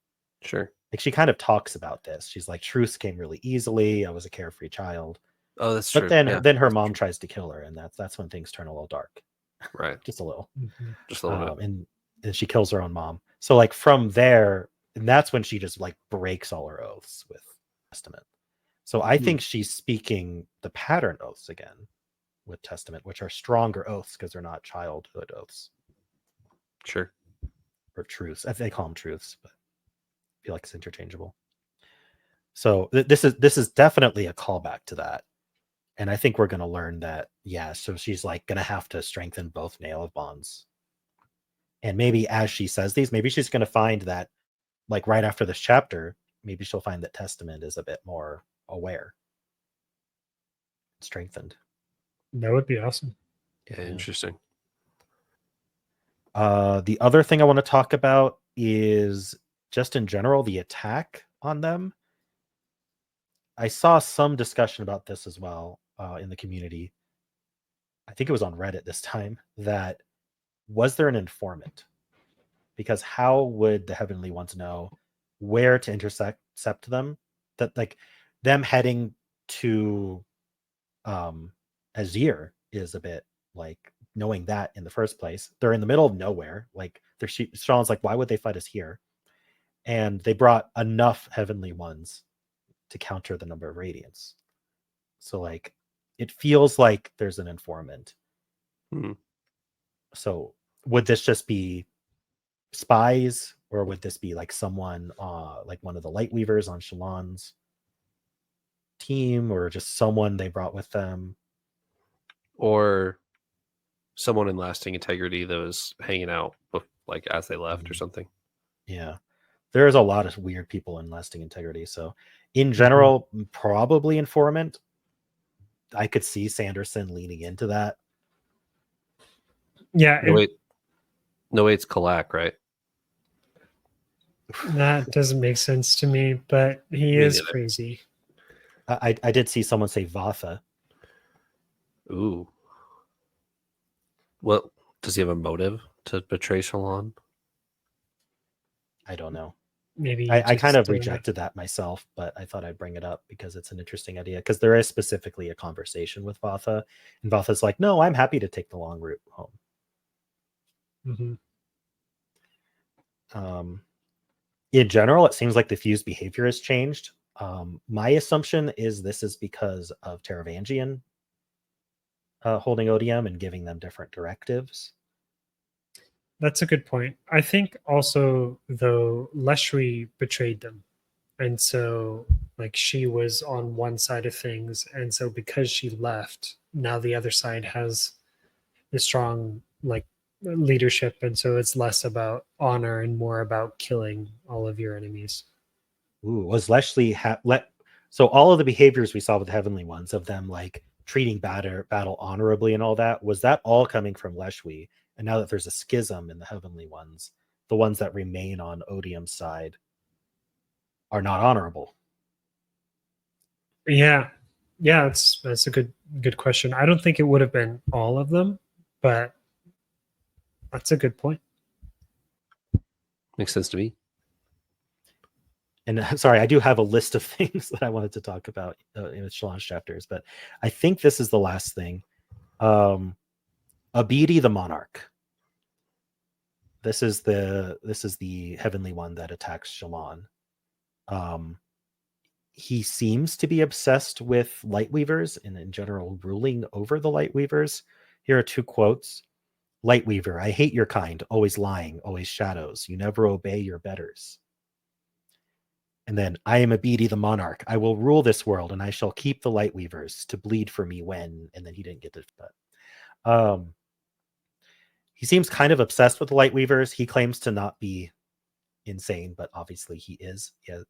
Sure.
Like, she kind of talks about this. She's like, truths came really easily. I was a carefree child.
Oh, that's
But
true.
then,
Yeah,
then her
that's
mom
true.
tries to kill her, and that's when things turn a little dark.
Right.
Just a little.
Mhm.
Just a little bit.
And she kills her own mom. So like from there, and that's when she just like breaks all her oaths with Testament. So I think she's speaking the Pattern oaths again with Testament, which are stronger oaths because they're not childhood oaths
Sure.
or truths. I think they call them truths, but I feel like it's interchangeable. So this is definitely a callback to that. And I think we're going to learn that, yeah, so she's like going to have to strengthen both Nail of Bonds. And maybe as she says these, maybe she's going to find that, like right after this chapter, maybe she'll find that Testament is a bit more aware, strengthened.
That would be awesome.
Yeah, interesting.
The other thing I want to talk about is just in general, the attack on them. I saw some discussion about this as well in the community. I think it was on Reddit this time, that was there an informant? Because how would the Heavenly Ones know where to intercept them? That like them heading to Azir is a bit like knowing that in the first place. They're in the middle of nowhere. Like Sean's like, why would they fight us here? And they brought enough Heavenly Ones to counter the number of Radiants. So like it feels like there's an informant. So would this just be spies, or would this be like someone like one of the Light Weavers on Shallan's team, or just someone they brought with them,
or someone in Lasting Integrity that was hanging out like as they left or something?
Yeah, there's a lot of weird people in Lasting Integrity. So in general, probably informant. I could see Sanderson leaning into that.
Yeah,
No, wait, it's Kalak, right?
that doesn't make sense to me, but he
Me
is
neither.
crazy.
I did see someone say Vatha.
Ooh. Well, does he have a motive to betray Shallan?
I don't know.
Maybe
I kind of rejected that myself, but I thought I'd bring it up because it's an interesting idea. Because there is specifically a conversation with Vatha, and Vatha's like, "No, I'm happy to take the long route home." In general, it seems like the Fused behavior has changed. My assumption is this is because of Taravangian holding ODM and giving them different directives.
That's a good point. I think also, though, Leshri betrayed them. And so, like, she was on one side of things. And so, because she left, now the other side has a strong, like, leadership. And so, it's less about honor and more about killing all of your enemies.
Ooh, was Leslie so all of the behaviors we saw with the Heavenly Ones of them like treating battle honorably and all that, was that all coming from Leshwi? And now that there's a schism in the Heavenly Ones, the ones that remain on Odium's side are not honorable.
Yeah. That's a good question. I don't think it would have been all of them, but that's a good point.
Makes sense to me.
And sorry, I do have a list of things that I wanted to talk about in Shallan's chapters, but I think this is the last thing. Abidi the Monarch. This is the heavenly one that attacks Shallan. He seems to be obsessed with Lightweavers and in general ruling over the Lightweavers. Here are 2 quotes. Lightweaver, I hate your kind, always lying, always shadows. You never obey your betters. And then, I am Abidi the monarch. I will rule this world, and I shall keep the Lightweavers to bleed for me when. And then he didn't get to that. He seems kind of obsessed with the Lightweavers. He claims to not be insane, but obviously he is. Yeah,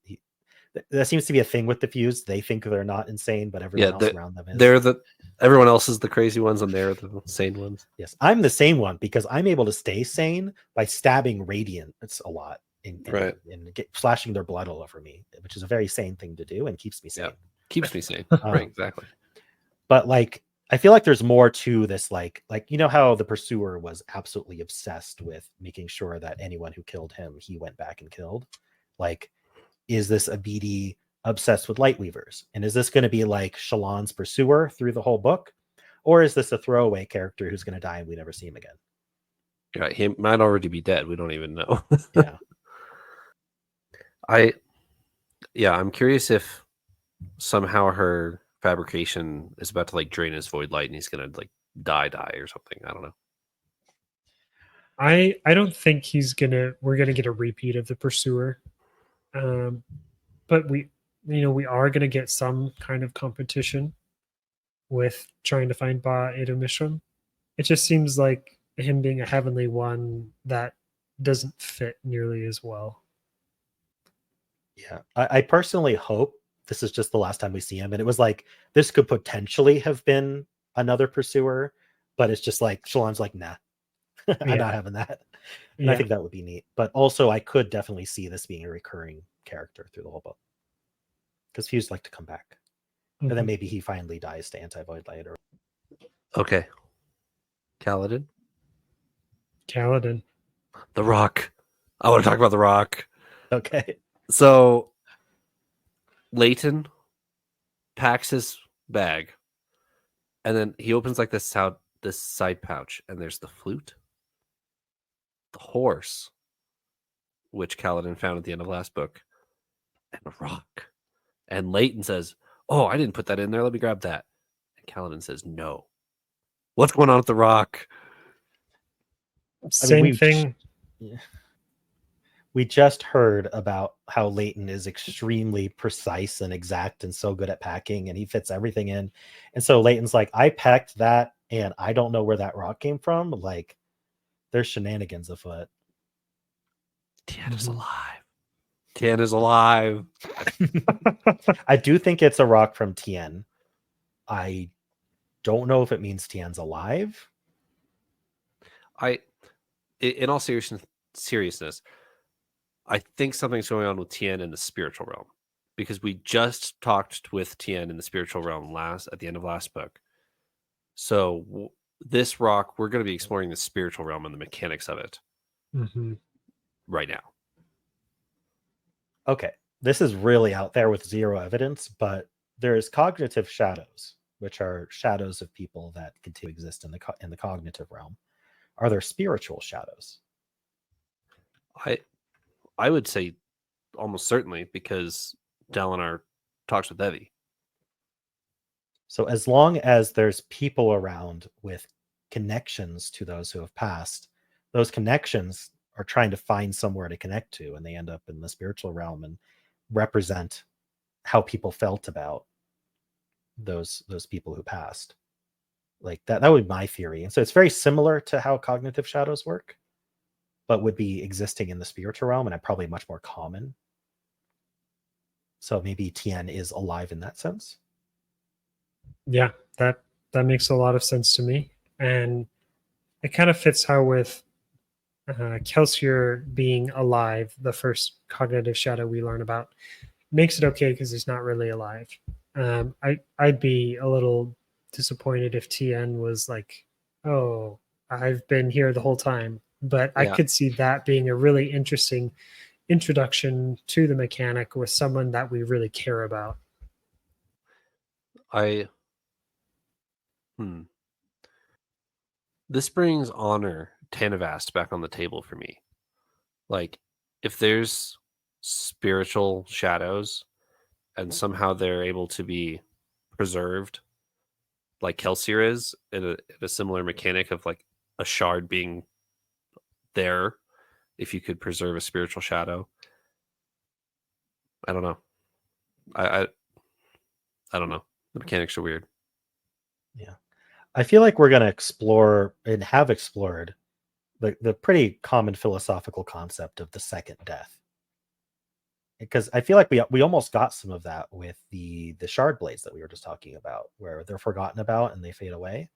that seems to be a thing with the Fused. They think they're not insane, but everyone else around them is.
Everyone else is the crazy ones, and they're the sane ones.
Yes, I'm the sane one because I'm able to stay sane by stabbing Radiants a lot and flashing their blood all over me, which is a very sane thing to do and keeps me sane.
Yeah, keeps me sane. Right, exactly.
But like, I feel like there's more to this. Like you know how the Pursuer was absolutely obsessed with making sure that anyone who killed him, he went back and killed. Like, is this Abidi obsessed with Lightweavers? And is this going to be like Shallan's Pursuer through the whole book? Or is this a throwaway character who's going to die and we never see him again?
Right, he might already be dead. We don't even know.
Yeah.
I'm curious if somehow her fabrication is about to like drain his void light and he's gonna like die or something. I don't know.
I don't think we're gonna get a repeat of the Pursuer. But we are gonna get some kind of competition with trying to find Ba Edo Mishram. It just seems like him being a heavenly one that doesn't fit nearly as well.
Yeah. I personally hope this is just the last time we see him. And it was like, this could potentially have been another Pursuer, but it's just like, Shallan's like, nah, I'm not having that. And I think that would be neat. But also, I could definitely see this being a recurring character through the whole book. Because Fused like to come back. And then maybe he finally dies to anti-void light.
Okay. Kaladin. The Rock. I want to talk about the Rock.
Okay.
So Leighton packs his bag, and then he opens like this side pouch, and there's the flute, the horse, which Kaladin found at the end of last book, and a rock. And Leighton says, "Oh, I didn't put that in there. Let me grab that." And Kaladin says, "No. What's going on with the rock?"
Same thing.
We just heard about how Leighton is extremely precise and exact and so good at packing, and he fits everything in. And so Leighton's like, I packed that, and I don't know where that rock came from. Like, there's shenanigans afoot.
Tien is alive. Tien is alive.
I do think it's a rock from Tien. I don't know if it means Tien's alive.
In all seriousness, I think something's going on with Tien in the spiritual realm, because we just talked with Tien in the spiritual realm at the end of last book. So this rock, we're going to be exploring the spiritual realm and the mechanics of it right now.
Okay, this is really out there with zero evidence, but there's cognitive shadows, which are shadows of people that continue to exist in the cognitive realm. Are there spiritual shadows?
I would say almost certainly, because Dalinar talks with Devi.
So as long as there's people around with connections to those who have passed, those connections are trying to find somewhere to connect to, and they end up in the spiritual realm and represent how people felt about those people who passed. Like that would be my theory. And so it's very similar to how cognitive shadows work, but would be existing in the spiritual realm and probably much more common. So maybe Tien is alive in that sense.
Yeah, that makes a lot of sense to me. And it kind of fits how with Kelsier being alive, the first cognitive shadow we learn about, makes it okay because he's not really alive. I'd be a little disappointed if Tien was like, oh, I've been here the whole time. But I could see that being a really interesting introduction to the mechanic with someone that we really care about.
This brings honor Tanavast back on the table for me. Like, if there's spiritual shadows and somehow they're able to be preserved, like Kelsier is, in a similar mechanic of like a shard being there, if you could preserve a spiritual shadow. I don't know. I don't know. The mechanics are weird.
Yeah. I feel like we're going to explore and have explored the pretty common philosophical concept of the second death. Because I feel like we almost got some of that with the shard blades that we were just talking about, where they're forgotten about and they fade away.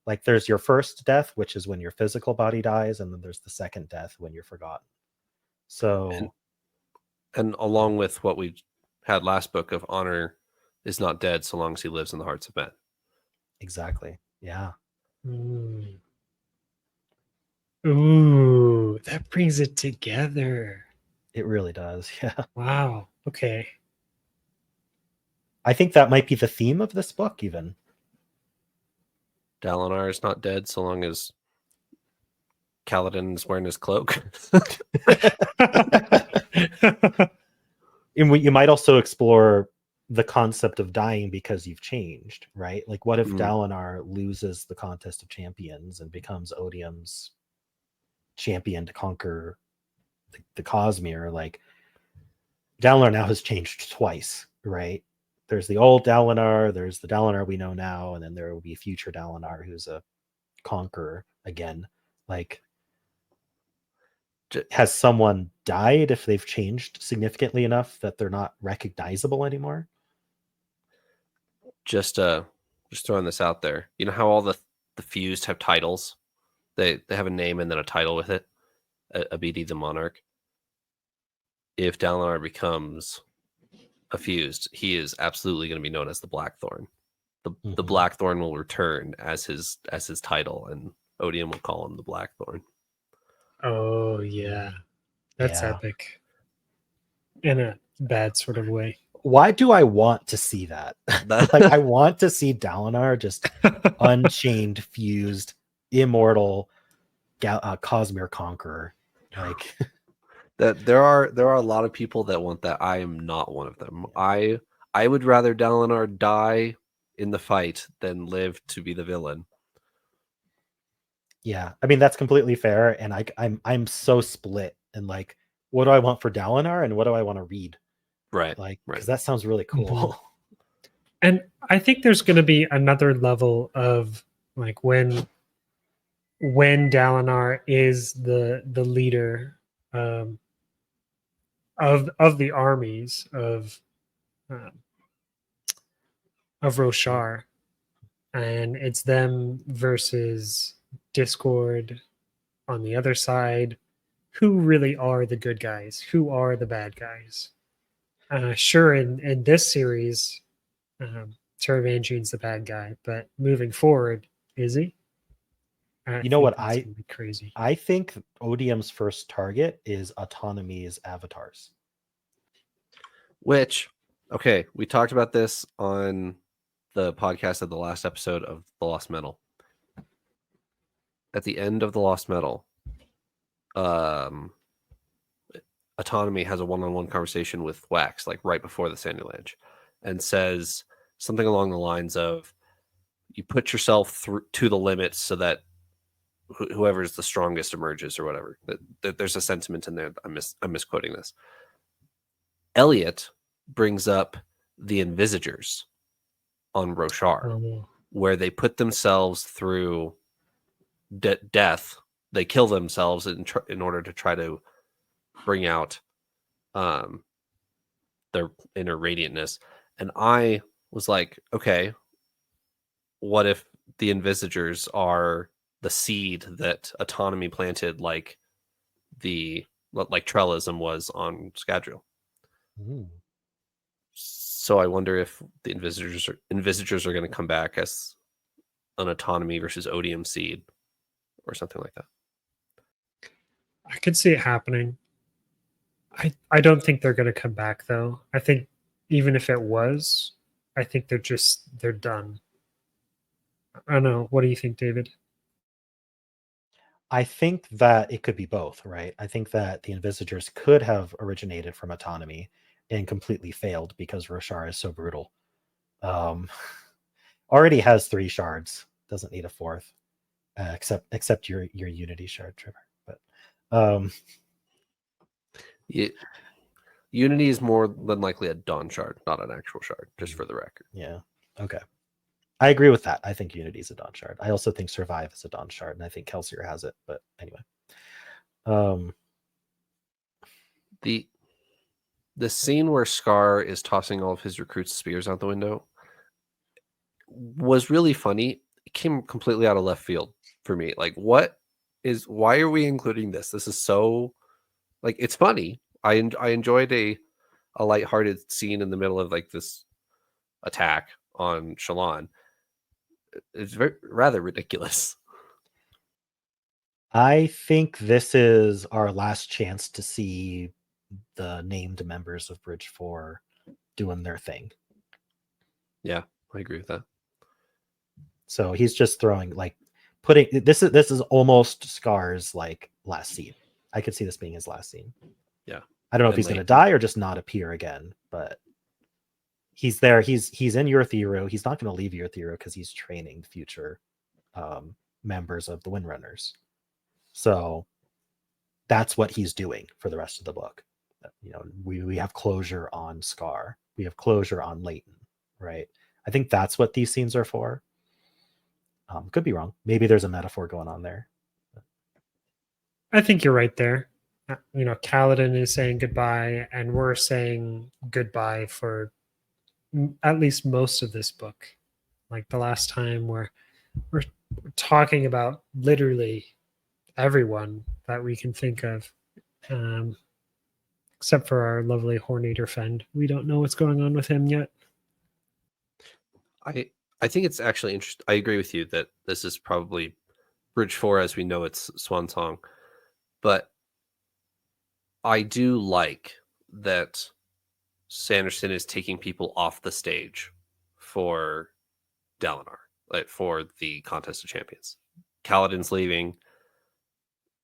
Like there's your first death, which is when your physical body dies, and then there's the second death when you're forgotten. So,
and along with what we had last book of honor is not dead so long as he lives in the hearts of men.
Exactly. Yeah.
Ooh, that brings it together.
It really does. Yeah.
Wow. Okay.
I think that might be the theme of this book, even.
Dalinar is not dead so long as Kaladin is wearing his cloak.
And you might also explore the concept of dying because you've changed, right? Like, what if Dalinar loses the contest of champions and becomes Odium's champion to conquer the Cosmere? Like, Dalinar now has changed twice, right? There's the old Dalinar, there's the Dalinar we know now, and then there will be future Dalinar who's a conqueror again. Like, has someone died if they've changed significantly enough that they're not recognizable anymore?
Just throwing this out there. You know how all the fused have titles? They have a name and then a title with it. Abidi the Monarch. If Dalinar becomes a fused, he is absolutely going to be known as the Blackthorn. The Blackthorn will return as his title, and Odium will call him the Blackthorn.
Oh yeah, that's epic. In a bad sort of way.
Why do I want to see that? Like, I want to see Dalinar just unchained, fused, immortal, Cosmere conqueror. Like
that there are a lot of people that want that. I am not one of them. I would rather Dalinar die in the fight than live to be the villain.
Yeah, I mean that's completely fair, and I'm so split. And like, what do I want for Dalinar, and what do I want to read?
Right,
like,
right.
Because that sounds really cool.
And I think there's going to be another level of like when Dalinar is the leader of the armies of Roshar, and it's them versus Discord on the other side. Who really are the good guys? Who are the bad guys? Sure, in this series, Taravangian's the bad guy, but moving forward, is he?
You know what?
That's gonna be crazy.
I think Odium's first target is Autonomy's avatars.
Which, okay, we talked about this on the podcast of the last episode of The Lost Metal. At the end of The Lost Metal, Autonomy has a one-on-one conversation with Wax, like right before the Sandal Edge, and says something along the lines of, you put yourself to the limits so that whoever is the strongest emerges, or whatever. There's a sentiment in there. I'm misquoting this. Elliot brings up the Envisagers on Roshar, where they put themselves through death. They kill themselves in order to try to bring out their inner radiantness. And I was like, okay, what if the Envisagers are the seed that Autonomy planted, like Trellism was on Scadrial? So I wonder if the Envisagers are going to come back as an Autonomy versus Odium seed or something like that.
I could see it happening. I don't think they're going to come back, though. I think even if it was, I think they're done. I don't know. What do you think, David?
I think that it could be both, right? I think that the Invisitors could have originated from autonomy and completely failed because Roshar is so brutal. Already has 3 shards, doesn't need a 4th, except your Unity shard, Trevor. But
Unity is more than likely a Dawn shard, not an actual shard, just for the record.
yeah, okay. I agree with that. I think Unity is a Dawn shard. I also think Survive is a Dawn shard, and I think Kelsier has it. But anyway,
the scene where Scar is tossing all of his recruits' spears out the window was really funny. It came completely out of left field for me. Like, why are we including this? This is so, like, it's funny. I enjoyed a lighthearted scene in the middle of like this attack on Shallan. It's rather ridiculous.
I think this is our last chance to see the named members of Bridge 4 doing their thing.
Yeah, I agree with that.
So he's just throwing, like, putting this is almost Scar's like last scene. I could see this being his last scene.
Yeah.
I don't know if he's going to die or just not appear again, but he's there. He's in Urithiru. He's not going to leave Urithiru because he's training future members of the Windrunners. So that's what he's doing for the rest of the book. You know, we have closure on Scar. We have closure on Leighton, right? I think that's what these scenes are for. Could be wrong. Maybe there's a metaphor going on there.
I think you're right there. You know, Kaladin is saying goodbye, and we're saying goodbye for at least most of this book. Like the last time we're talking about literally everyone that we can think of, except for our lovely Hornator friend. We don't know what's going on with him yet.
I think it's actually interesting. I agree with you that this is probably Bridge 4 as we know it's Swan Song. But I do like that Sanderson is taking people off the stage for Dalinar, like for the Contest of Champions. Kaladin's leaving.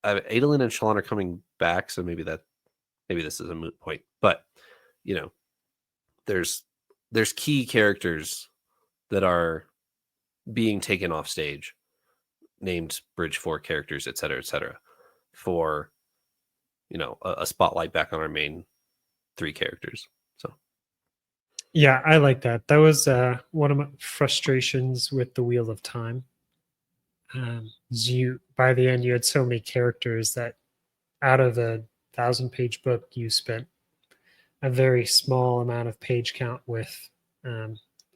Adolin and Shallan are coming back, so maybe this is a moot point. But you know, there's key characters that are being taken off stage, named Bridge 4 characters, et cetera, for, you know, a spotlight back on our main 3 characters. So
yeah, I like that. That was one of my frustrations with the Wheel of Time. By the end, you had so many characters that out of a 1,000-page book, you spent a very small amount of page count with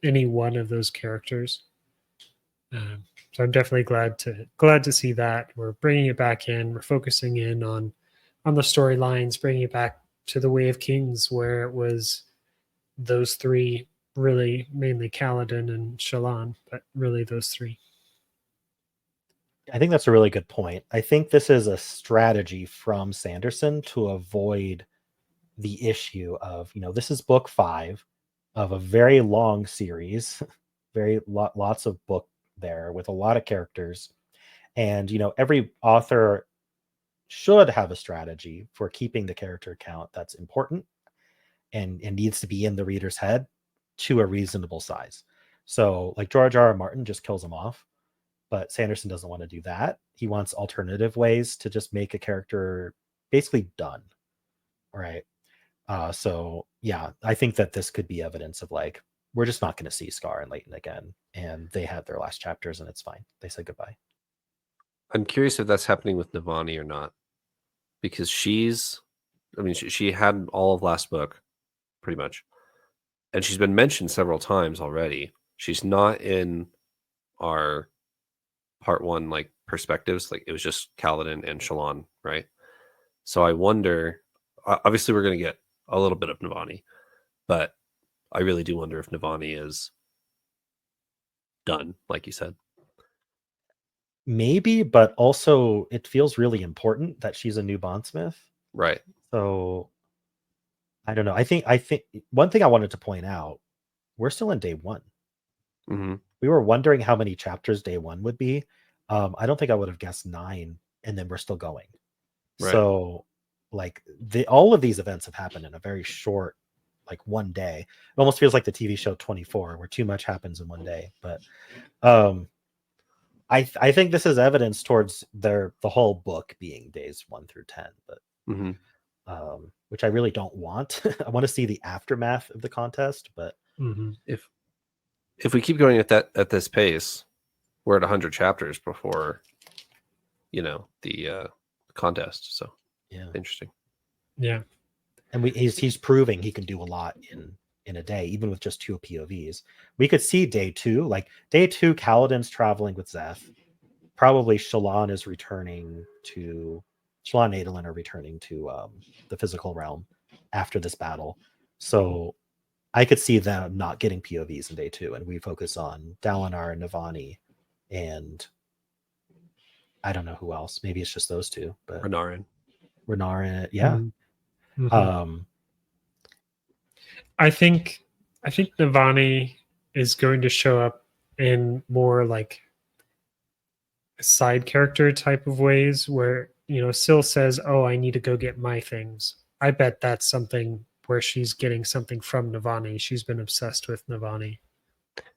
any one of those characters. So I'm definitely glad to see that we're bringing it back in. We're focusing in on the storylines, bringing it back to the Way of Kings, where it was those 3, really mainly Kaladin and Shallan, but really those 3.
I think that's a really good point. I think this is a strategy from Sanderson to avoid the issue of, you know, this is book 5 of a very long series, lots of book there with a lot of characters. And, you know, every author should have a strategy for keeping the character count that's important and needs to be in the reader's head to a reasonable size. So like George R. R. Martin just kills them off, but Sanderson doesn't want to do that. He wants alternative ways to just make a character basically done. Right. So yeah, I think that this could be evidence of like, we're just not going to see Scar and Leighton again. And they had their last chapters and it's fine. They said goodbye.
I'm curious if that's happening with Navani or not, because she had all of last book pretty much, and she's been mentioned several times already. She's not in our part 1 like perspectives. Like it was just Kaladin and Shallan, right? So I wonder, obviously we're going to get a little bit of Navani, but I really do wonder if Navani is done, like you said.
Maybe, but also it feels really important that she's a new bondsmith.
Right.
So I don't know. I think one thing I wanted to point out, we're still in day 1.
Mm-hmm.
We were wondering how many chapters day 1 would be. I don't think I would have guessed 9 and then we're still going.
Right.
So like all of these events have happened in a very short, like one day. It almost feels like the TV show 24, where too much happens in one day. But I think this is evidence towards the whole book being days 1 through 10, but which I really don't want. I want to see the aftermath of the contest, but
if we keep going at this pace, we're at 100 chapters before, the contest. So
yeah,
interesting.
Yeah,
and he's proving he can do a lot in a day, even with just 2 POVs. We could see day 2, like day 2, Kaladin's traveling with Zeth. Probably Shallan and Adolin are returning to the physical realm after this battle. So I could see them not getting POVs in day 2, and we focus on Dalinar and Navani, and I don't know who else. Maybe it's just those 2, but
Renarin,
yeah.
I think Navani is going to show up in more like side character type of ways where, Syl says, "Oh, I need to go get my things." I bet that's something where she's getting something from Navani. She's been obsessed with Navani.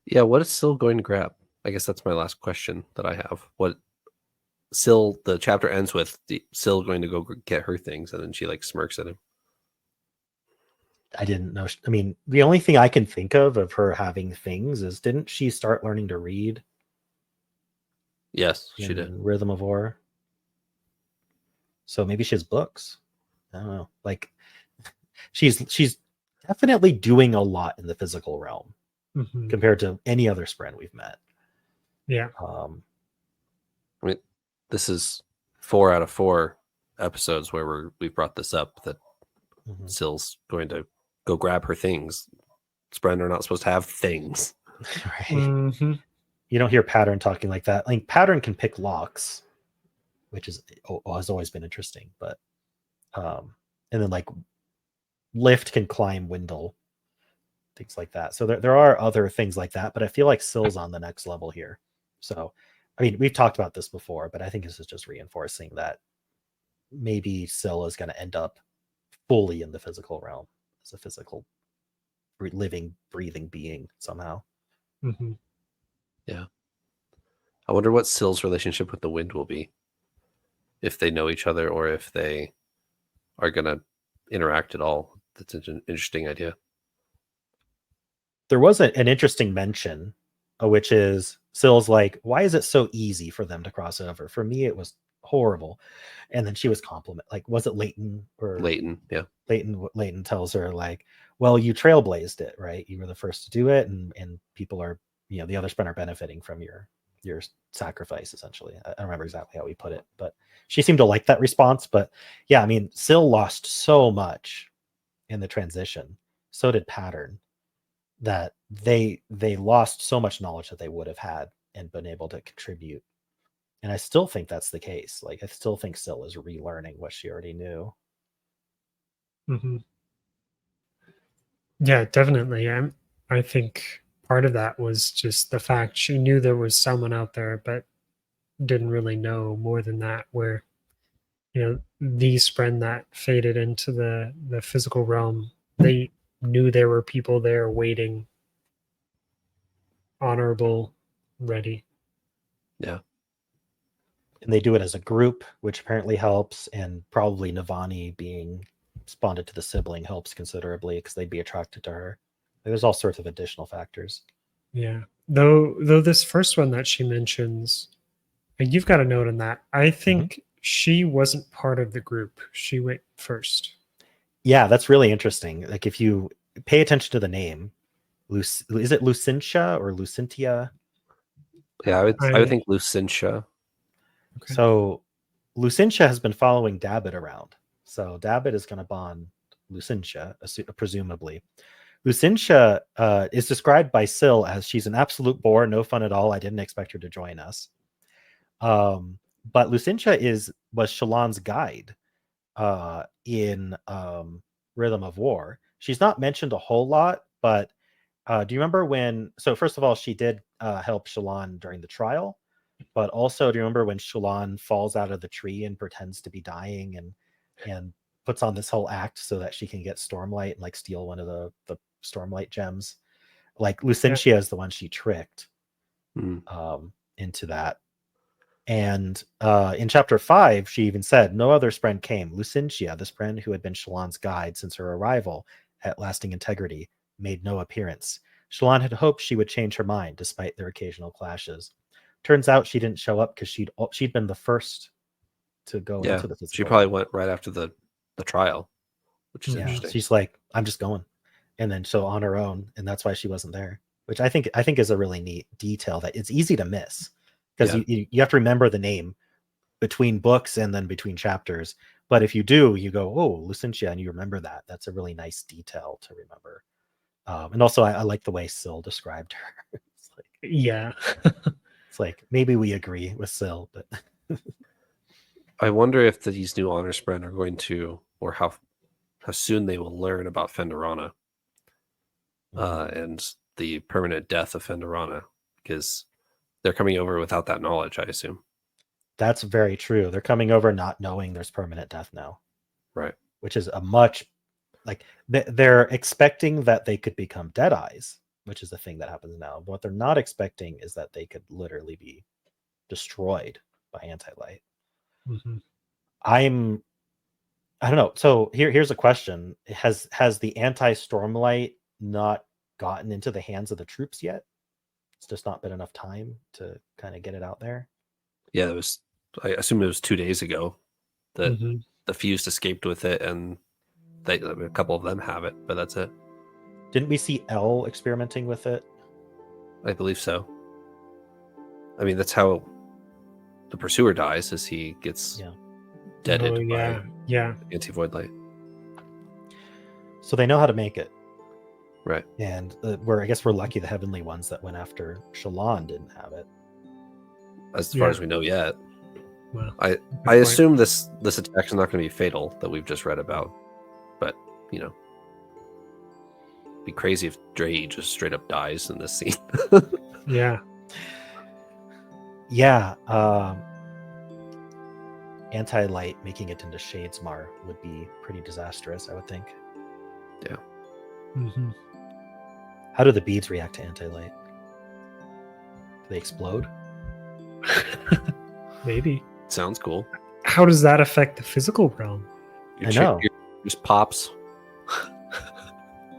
Yeah, what is Syl going to grab? I guess that's my last question that I have. What Syl, the chapter ends with Syl going to go get her things, and then she like smirks at him.
I didn't know. I mean, the only thing I can think of her having things is, didn't she start learning to read?
Yes, she did.
Rhythm of War. So maybe she has books. I don't know. Like, she's definitely doing a lot in the physical realm compared to any other Spren we've met.
Yeah.
I mean, this is 4 out of 4 episodes where we've brought this up, that Syl's going to go grab her things. Spren are not supposed to have things.
Right. You don't hear Pattern talking like that. Like, Pattern can pick locks, which has always been interesting. But and then like Lift can climb Windle, things like that. So there are other things like that. But I feel like Syl's on the next level here. So I mean, we've talked about this before, but I think this is just reinforcing that maybe Syl is going to end up fully in the physical realm as a physical, living, breathing being somehow.
Yeah. I wonder what Syl's relationship with the wind will be. If they know each other or if they are going to interact at all. That's an interesting idea.
There was an interesting mention, which is Syl's like, why is it so easy for them to cross over? For me, it was horrible. And then she was like, was it Leighton?
Yeah.
Leighton tells her like, well, you trailblazed it, right? You were the first to do it, and people are, the other Spren are benefiting from your sacrifice, essentially. I don't remember exactly how we put it, but she seemed to like that response. But yeah, I mean, Syl lost so much in the transition. So did Pattern. That they lost so much knowledge that they would have had and been able to contribute. And I still think that's the case. Like, I still think Syl is relearning what she already knew.
Yeah, definitely. I think part of that was just the fact she knew there was someone out there, but didn't really know more than that, where, these Spren that faded into the physical realm, they knew there were people there waiting, honorable, ready.
Yeah.
And they do it as a group, which apparently helps. And probably Navani being bonded to the sibling helps considerably, because they'd be attracted to her. There's all sorts of additional factors.
Yeah. Though this first one that she mentions, and you've got a note on that, I think she wasn't part of the group. She went first.
Yeah, that's really interesting. Like, if you pay attention to the name, is it Lucentia or Lucentia?
Yeah, I would think Lucentia.
Okay.
So Lucentia has been following Dabbit around. So Dabbit is going to bond Lucentia, presumably. Lucentia is described by Syl as, she's an absolute bore, no fun at all. I didn't expect her to join us. But Lucentia was Shallan's guide in Rhythm of War. She's not mentioned a whole lot, but do you remember when? So first of all, she did help Shallan during the trial, But also, do you remember when Shallan falls out of the tree and pretends to be dying and puts on this whole act so that she can get Stormlight and like steal one of the Stormlight gems? Like Lucentia is the one she tricked into that. And in chapter 5, she even said, no other Spren came. Lucentia, the Spren who had been Shallan's guide since her arrival at Lasting Integrity, made no appearance. Shallan had hoped she would change her mind despite their occasional clashes. Turns out she didn't show up because she'd been the first to go into the physical.
She probably went right after the trial, which is interesting.
She's like, I'm just going. And then so on her own, and that's why she wasn't there, which I think is a really neat detail that it's easy to miss because you have to remember the name between books and then between chapters. But if you do, you go, oh, Lucentia, and you remember that. That's a really nice detail to remember. And also, I like the way Syl described her. It's like, it's like maybe we agree with Syl, but
I wonder if these new honor Spren are going to, or how soon they will learn about Fenderana and the permanent death of Fenderana, because they're coming over without that knowledge, I assume.
That's very true. They're coming over not knowing there's permanent death now.
Right.
Which is a much, like, they're expecting that they could become Deadeyes, which is the thing that happens now. But what they're not expecting is that they could literally be destroyed by anti-light. I don't know. So here's a question. Has the anti-Stormlight not gotten into the hands of the troops yet? It's just not been enough time to kind of get it out there.
Yeah, I assume it was 2 days ago that the Fused escaped with it, and a couple of them have it, but that's it.
Didn't we see L experimenting with it?
I believe so. I mean, that's how the Pursuer dies, as he gets deaded by anti-void light.
So they know how to make it.
Right.
And I guess we're lucky the Heavenly Ones that went after Shallan didn't have it.
As far as we know yet.
Well,
I assume this attack is not going to be fatal that we've just read about. But, it'd be crazy if Dre just straight up dies in this scene.
Yeah.
Anti-light making it into Shadesmar would be pretty disastrous, I would think.
Yeah.
How do the beads react to anti-light? Do they explode?
Maybe.
Sounds cool.
How does that affect the physical realm?
I know.
Just pops.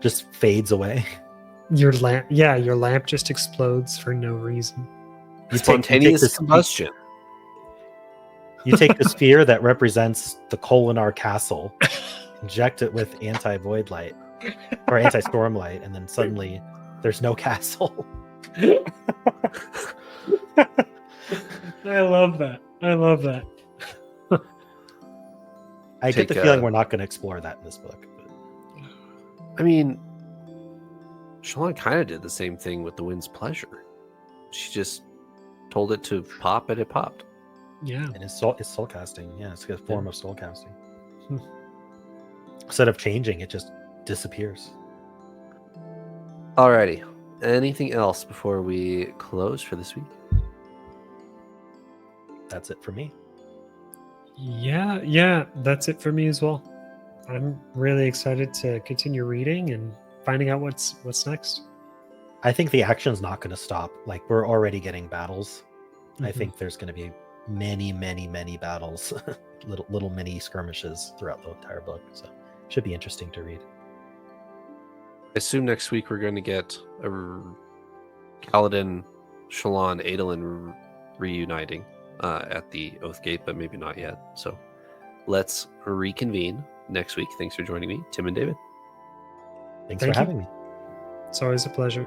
Just fades away.
Your lamp just explodes for no reason.
Spontaneous combustion.
You take the sphere that represents the Kolinar castle, inject it with anti-void light or anti-storm light, and then suddenly there's no castle.
I love that.
I get the feeling we're not going to explore that in this book. But...
I mean, Shallan kind of did the same thing with the Wind's Pleasure. She just told it to pop, and it popped.
Yeah.
And it's soul casting. Yeah, it's a form of soul casting. Instead of changing, it just disappears.
Alrighty. Anything else before we close for this week?
That's it for me.
Yeah, that's it for me as well. I'm really excited to continue reading and finding out what's next.
I think the action's not going to stop. Like, we're already getting battles. I think there's going to be many battles, little mini skirmishes throughout the entire book. So it should be interesting to read.
I assume next week we're going to get a Kaladin, Shallan, Adolin reuniting at the Oathgate, but maybe not yet. So let's reconvene next week. Thanks for joining me, Tim and David.
Thanks for having me.
It's always a pleasure.